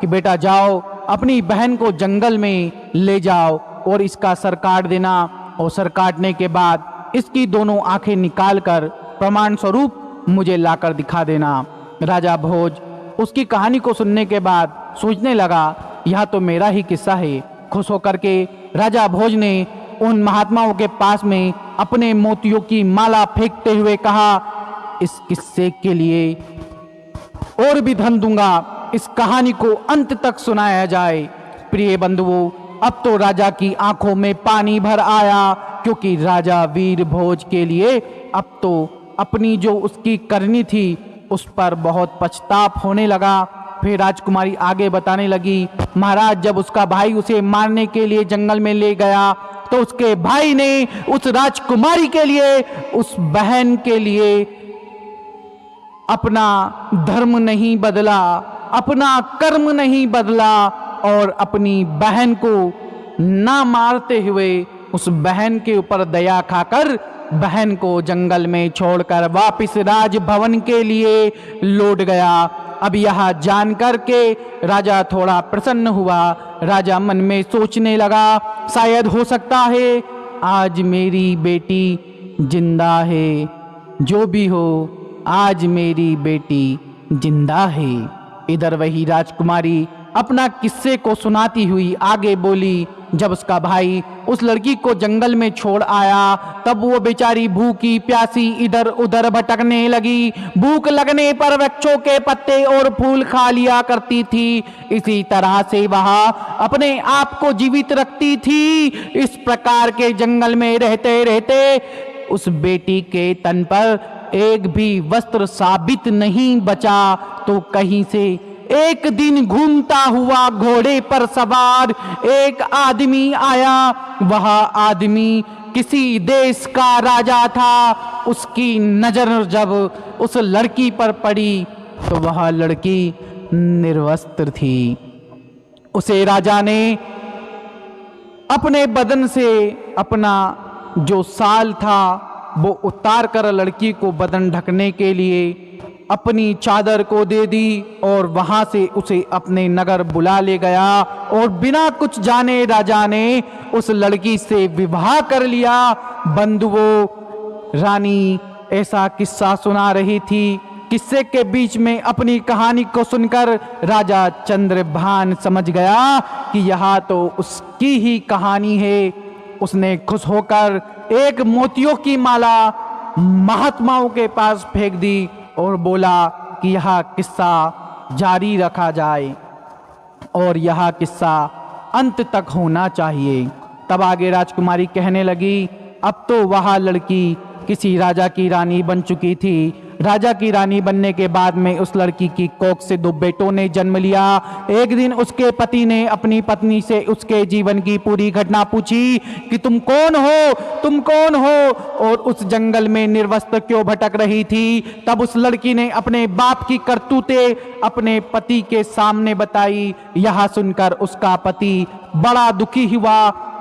कि बेटा जाओ अपनी बहन को जंगल में ले जाओ और इसका सर काट देना, और सर काटने के बाद इसकी दोनों आंखें निकालकर प्रमाण स्वरूप मुझे लाकर दिखा देना। राजा भोज उसकी कहानी को सुनने के बाद सोचने लगा यह तो मेरा ही किस्सा है। खुश होकर के राजा भोज ने उन महात्माओं के पास में अपने मोतियों की माला फेंकते हुए कहा, इस किस्से के लिए और भी धन दूंगा, इस कहानी को अंत तक सुनाया जाए। प्रिय बंधुओं, अब तो राजा की आंखों में पानी भर आया, क्योंकि राजा वीर भोज के लिए अब तो अपनी जो उसकी करनी थी उस पर बहुत पछताप होने लगा। फिर राजकुमारी आगे बताने लगी, महाराज जब उसका भाई उसे मारने के लिए जंगल में ले गया तो उसके भाई ने उस राजकुमारी के लिए, उस बहन के लिए अपना धर्म नहीं बदला, अपना कर्म नहीं बदला और अपनी बहन को ना मारते हुए उस बहन के ऊपर दया खाकर बहन को जंगल में छोड़कर वापस राजभवन के लिए लौट गया। अब यह जानकर के राजा थोड़ा प्रसन्न हुआ। राजा मन में सोचने लगा, शायद हो सकता है आज मेरी बेटी जिंदा है, जो भी हो आज मेरी बेटी जिंदा है। इधर वही राजकुमारी अपना किस्से को सुनाती हुई आगे बोली, जब उसका भाई उस लड़की को जंगल में छोड़ आया तब वो बेचारी भूखी प्यासी इधर उधर भटकने लगी। भूख लगने पर वृक्षों के पत्ते और फूल खा लिया करती थी। इसी तरह से वह अपने आप को जीवित रखती थी। इस प्रकार के जंगल में रहते रहते उस बेटी के तन पर एक भी वस्त्र साबित नहीं बचा, तो कहीं से एक दिन घूमता हुआ घोड़े पर सवार एक आदमी आया। वह आदमी किसी देश का राजा था। उसकी नजर जब उस लड़की पर पड़ी तो वह लड़की निर्वस्त्र थी। उसे राजा ने अपने बदन से अपना जो शाल था वो उतार कर लड़की को बदन ढकने के लिए अपनी चादर को दे दी और वहां से उसे अपने नगर बुला ले गया और बिना कुछ जाने राजा ने उस लड़की से विवाह कर लिया। बंधुओं, रानी ऐसा किस्सा सुना रही थी। किस्से के बीच में अपनी कहानी को सुनकर राजा चंद्रभान समझ गया कि यह तो उसकी ही कहानी है। उसने खुश होकर एक मोतियों की माला महात्माओं के पास फेंक दी और बोला कि यह किस्सा जारी रखा जाए और यह किस्सा अंत तक होना चाहिए। तब आगे राजकुमारी कहने लगी, अब तो वह लड़की किसी राजा की रानी बन चुकी थी। राजा की रानी बनने के बाद में उस लड़की की कोख से 2 बेटों ने जन्म लिया। एक दिन उसके पति ने अपनी पत्नी से उसके जीवन की पूरी घटना पूछी कि तुम कौन हो, तुम कौन हो और उस जंगल में निर्वस्त्र क्यों भटक रही थी। तब उस लड़की ने अपने बाप की करतूतें अपने पति के सामने बताई। यह सुनकर उसका पति बड़ा दुखी हुआ।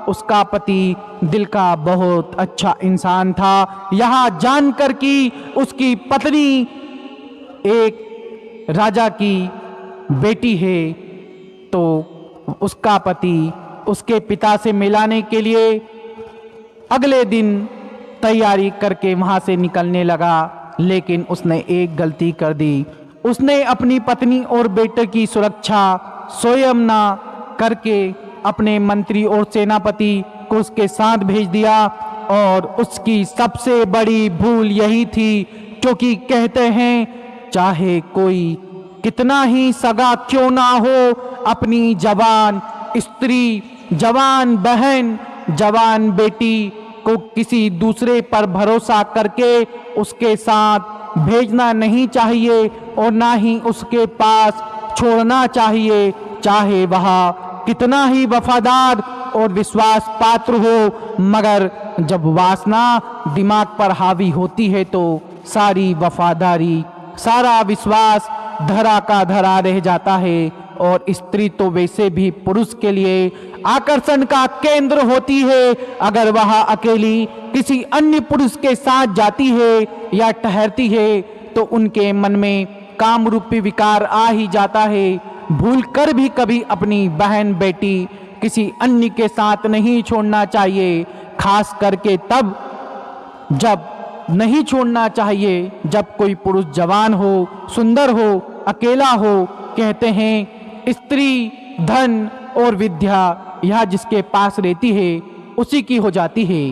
उसका पति दिल का बहुत अच्छा इंसान था। यह जानकर कि उसकी पत्नी एक राजा की बेटी है तो उसका पति उसके पिता से मिलाने के लिए अगले दिन तैयारी करके वहां से निकलने लगा। लेकिन उसने एक गलती कर दी। उसने अपनी पत्नी और बेटे की सुरक्षा स्वयं ना करके अपने मंत्री और सेनापति को उसके साथ भेज दिया। और उसकी सबसे बड़ी भूल यही थी, क्योंकि कहते हैं चाहे कोई कितना ही सगा क्यों ना हो, अपनी जवान स्त्री, जवान बहन, जवान बेटी को किसी दूसरे पर भरोसा करके उसके साथ भेजना नहीं चाहिए और ना ही उसके पास छोड़ना चाहिए, चाहे वह कितना ही वफादार और विश्वास पात्र हो। मगर जब वासना दिमाग पर हावी होती है तो सारी वफादारी, सारा विश्वास धरा का धरा रह जाता है और स्त्री तो वैसे भी पुरुष के लिए आकर्षण का केंद्र होती है। अगर वह अकेली किसी अन्य पुरुष के साथ जाती है या ठहरती है तो उनके मन में काम रूपी विकार आ ही जाता है। भूल कर भी कभी अपनी बहन बेटी किसी अन्य के साथ नहीं छोड़ना चाहिए, खास करके तब जब नहीं छोड़ना चाहिए जब कोई पुरुष जवान हो, सुंदर हो, अकेला हो। कहते हैं स्त्री, धन और विद्या यह जिसके पास रहती है उसी की हो जाती है।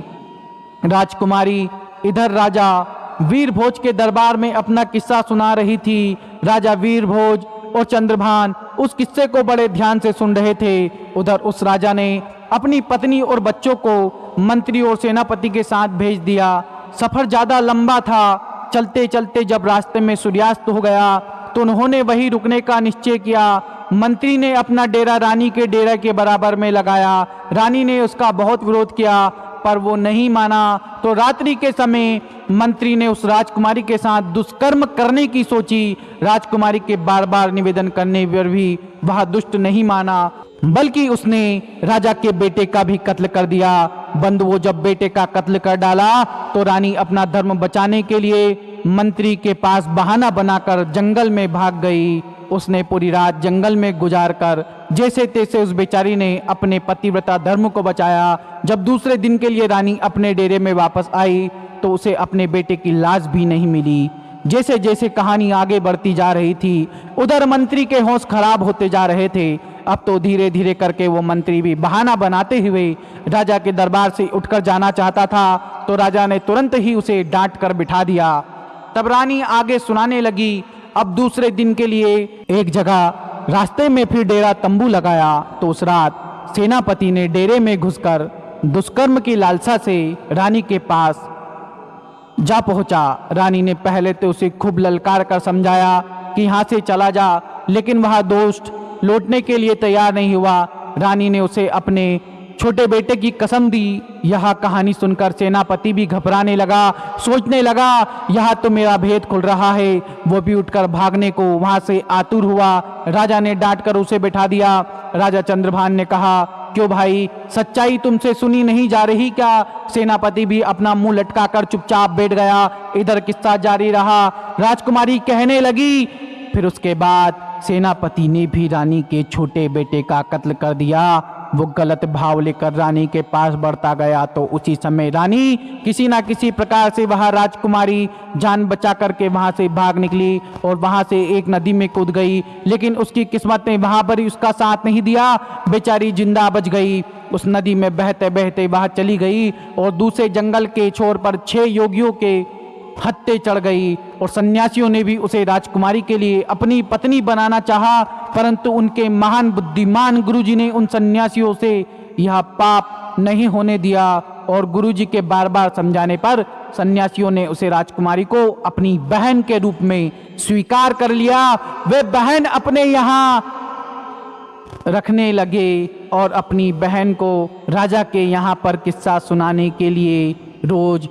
राजकुमारी इधर राजा वीरभोज के दरबार में अपना किस्सा सुना रही थी। राजा वीरभोज और चंद्रभान उस किस्से को बड़े ध्यान से सुन रहे थे। उधर उस राजा ने अपनी पत्नी और बच्चों को मंत्री और सेनापति के साथ भेज दिया। सफर ज्यादा लंबा था। चलते चलते जब रास्ते में सूर्यास्त हो गया तो उन्होंने वहीं रुकने का निश्चय किया। मंत्री ने अपना डेरा रानी के डेरे के बराबर में लगाया। रानी ने उसका बहुत विरोध किया पर वो नहीं माना। तो रात्रि के समय मंत्री ने उस राजकुमारी के साथ दुष्कर्म करने की सोची। राजकुमारी के बार बार निवेदन करने पर भी वह दुष्ट नहीं माना, बल्कि उसने राजा के बेटे का भी कत्ल कर दिया। बंधुओं, जब बेटे का कत्ल कर डाला तो रानी अपना धर्म बचाने के लिए मंत्री के पास बहाना बनाकर जंगल में भाग गई। उसने पूरी रात जंगल में गुजारकर जैसे तैसे उस बेचारी ने अपने पतिव्रता धर्म को बचाया। जब दूसरे दिन के लिए रानी अपने डेरे में वापस आई तो उसे अपने बेटे की लाश भी नहीं मिली। जैसे जैसे कहानी आगे बढ़ती जा रही थी उधर मंत्री के होश खराब होते जा रहे थे। अब तो धीरे धीरे करके वो मंत्री भी बहाना बनाते हुए राजा के दरबार से उठकर जाना चाहता था तो राजा ने तुरंत ही उसे डांट कर बिठा दिया। तब रानी आगे सुनाने लगी। अब दूसरे दिन के लिए एक जगह रास्ते में फिर डेरा तंबू लगाया तो उस रात सेनापति ने डेरे में घुसकर दुष्कर्म की लालसा से रानी के पास जा पहुंचा। रानी ने पहले तो उसे खूब ललकार कर समझाया कि यहाँ से चला जा, लेकिन वह दोस्त लौटने के लिए तैयार नहीं हुआ। रानी ने उसे अपने छोटे बेटे की कसम दी। यह कहानी सुनकर सेनापति भी घबराने लगा, सोचने लगा यह तो मेरा भेद खुल रहा है। वो भी उठकर भागने को वहां से आतुर हुआ। राजा ने डांट कर उसे बैठा दिया। राजा चंद्रभान ने कहा, क्यों भाई, सच्चाई तुमसे सुनी नहीं जा रही क्या? सेनापति भी अपना मुंह लटकाकर चुपचाप बैठ गया। इधर किस्सा जारी रहा। राजकुमारी कहने लगी, फिर उसके बाद सेनापति ने भी रानी के छोटे बेटे का कत्ल कर दिया। वो गलत भाव लेकर रानी के पास बढ़ता गया तो उसी समय रानी किसी ना किसी प्रकार से वह राजकुमारी जान बचा करके वहां से भाग निकली और वहां से एक नदी में कूद गई। लेकिन उसकी किस्मत ने वहां पर ही उसका साथ नहीं दिया। बेचारी जिंदा बच गई। उस नदी में बहते बहते वह चली गई और दूसरे जंगल के छोर पर 6 योगियों के हत्थे चढ़ गई और सन्यासियों ने भी उसे राजकुमारी के लिए अपनी पत्नी बनाना चाहा, परंतु उनके महान बुद्धिमान गुरुजी ने उन सन्यासियों से यह पाप नहीं होने दिया और गुरुजी के बार बार समझाने पर सन्यासियों ने उसे राजकुमारी को अपनी बहन के रूप में स्वीकार कर लिया। वे बहन अपने यहाँ रखने लगे और अपनी बहन को राजा के यहाँ पर किस्सा सुनाने के लिए रोज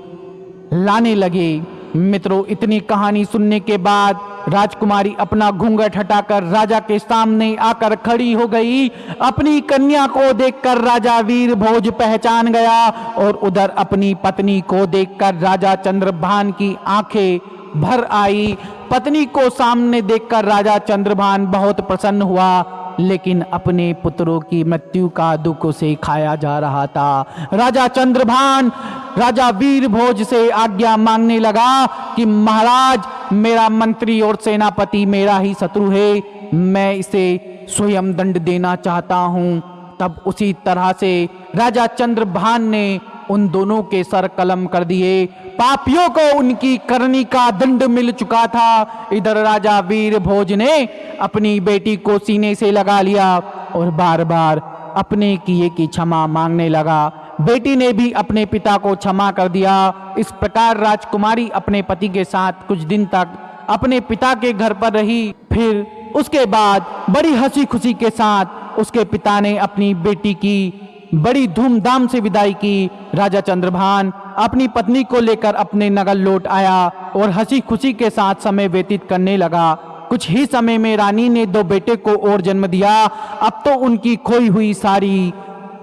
लाने लगे। मित्रों, इतनी कहानी सुनने के बाद राजकुमारी अपना घूंघट हटाकर राजा के सामने आकर खड़ी हो गई। अपनी कन्या को देखकर राजा वीरभोज पहचान गया और उधर अपनी पत्नी को देखकर राजा चंद्रभान की आंखें भर आई। पत्नी को सामने देखकर राजा चंद्रभान बहुत प्रसन्न हुआ, लेकिन अपने पुत्रों की मृत्यु का दुख उसे खाया जा रहा था। राजा चंद्रभान राजा वीरभोज से आज्ञा मांगने लगा कि महाराज, मेरा मंत्री और सेनापति मेरा ही शत्रु है, मैं इसे स्वयं दंड देना चाहता हूं। तब उसी तरह से राजा चंद्रभान ने उन दोनों के सर कलम कर दिए। पापियों को उनकी करनी का दंड मिल चुका था। इधर राजा वीरभोज ने अपनी बेटी को सीने से लगा लिया और बार बार अपने किए की क्षमा मांगने लगा। बेटी ने भी अपने पिता को क्षमा कर दिया। इस प्रकार राजकुमारी अपने पति के साथ कुछ दिन तक अपने पिता के घर पर रही। फिर उसके बाद बड़ी हंसी खुशी के साथ उसके पिता ने अपनी बेटी की बड़ी धूमधाम से विदाई की। राजा चंद्रभान अपनी पत्नी को लेकर अपने नगर लौट आया और हंसी खुशी के साथ समय व्यतीत करने लगा। कुछ ही समय में रानी ने 2 बेटे को और जन्म दिया। अब तो उनकी खोई हुई सारी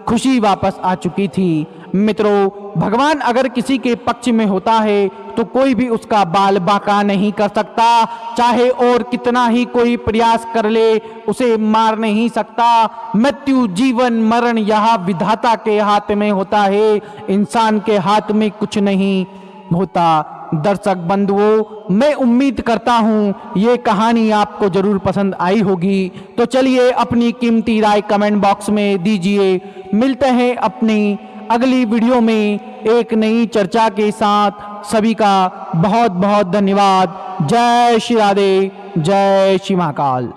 खुशी वापस आ चुकी थी। मित्रों, भगवान अगर किसी के पक्ष में होता है तो कोई भी उसका बाल बांका नहीं कर सकता। चाहे और कितना ही कोई प्रयास कर ले, उसे मार नहीं सकता। मृत्यु, जीवन, मरण यह विधाता के हाथ में होता है, इंसान के हाथ में कुछ नहीं होता। दर्शक बंधुओं, मैं उम्मीद करता हूं ये कहानी आपको जरूर पसंद आई होगी। तो चलिए अपनी कीमती राय कमेंट बॉक्स में दीजिए। मिलते हैं अपनी अगली वीडियो में एक नई चर्चा के साथ। सभी का बहुत बहुत धन्यवाद। जय श्री राधे, जय श्री महाकाल।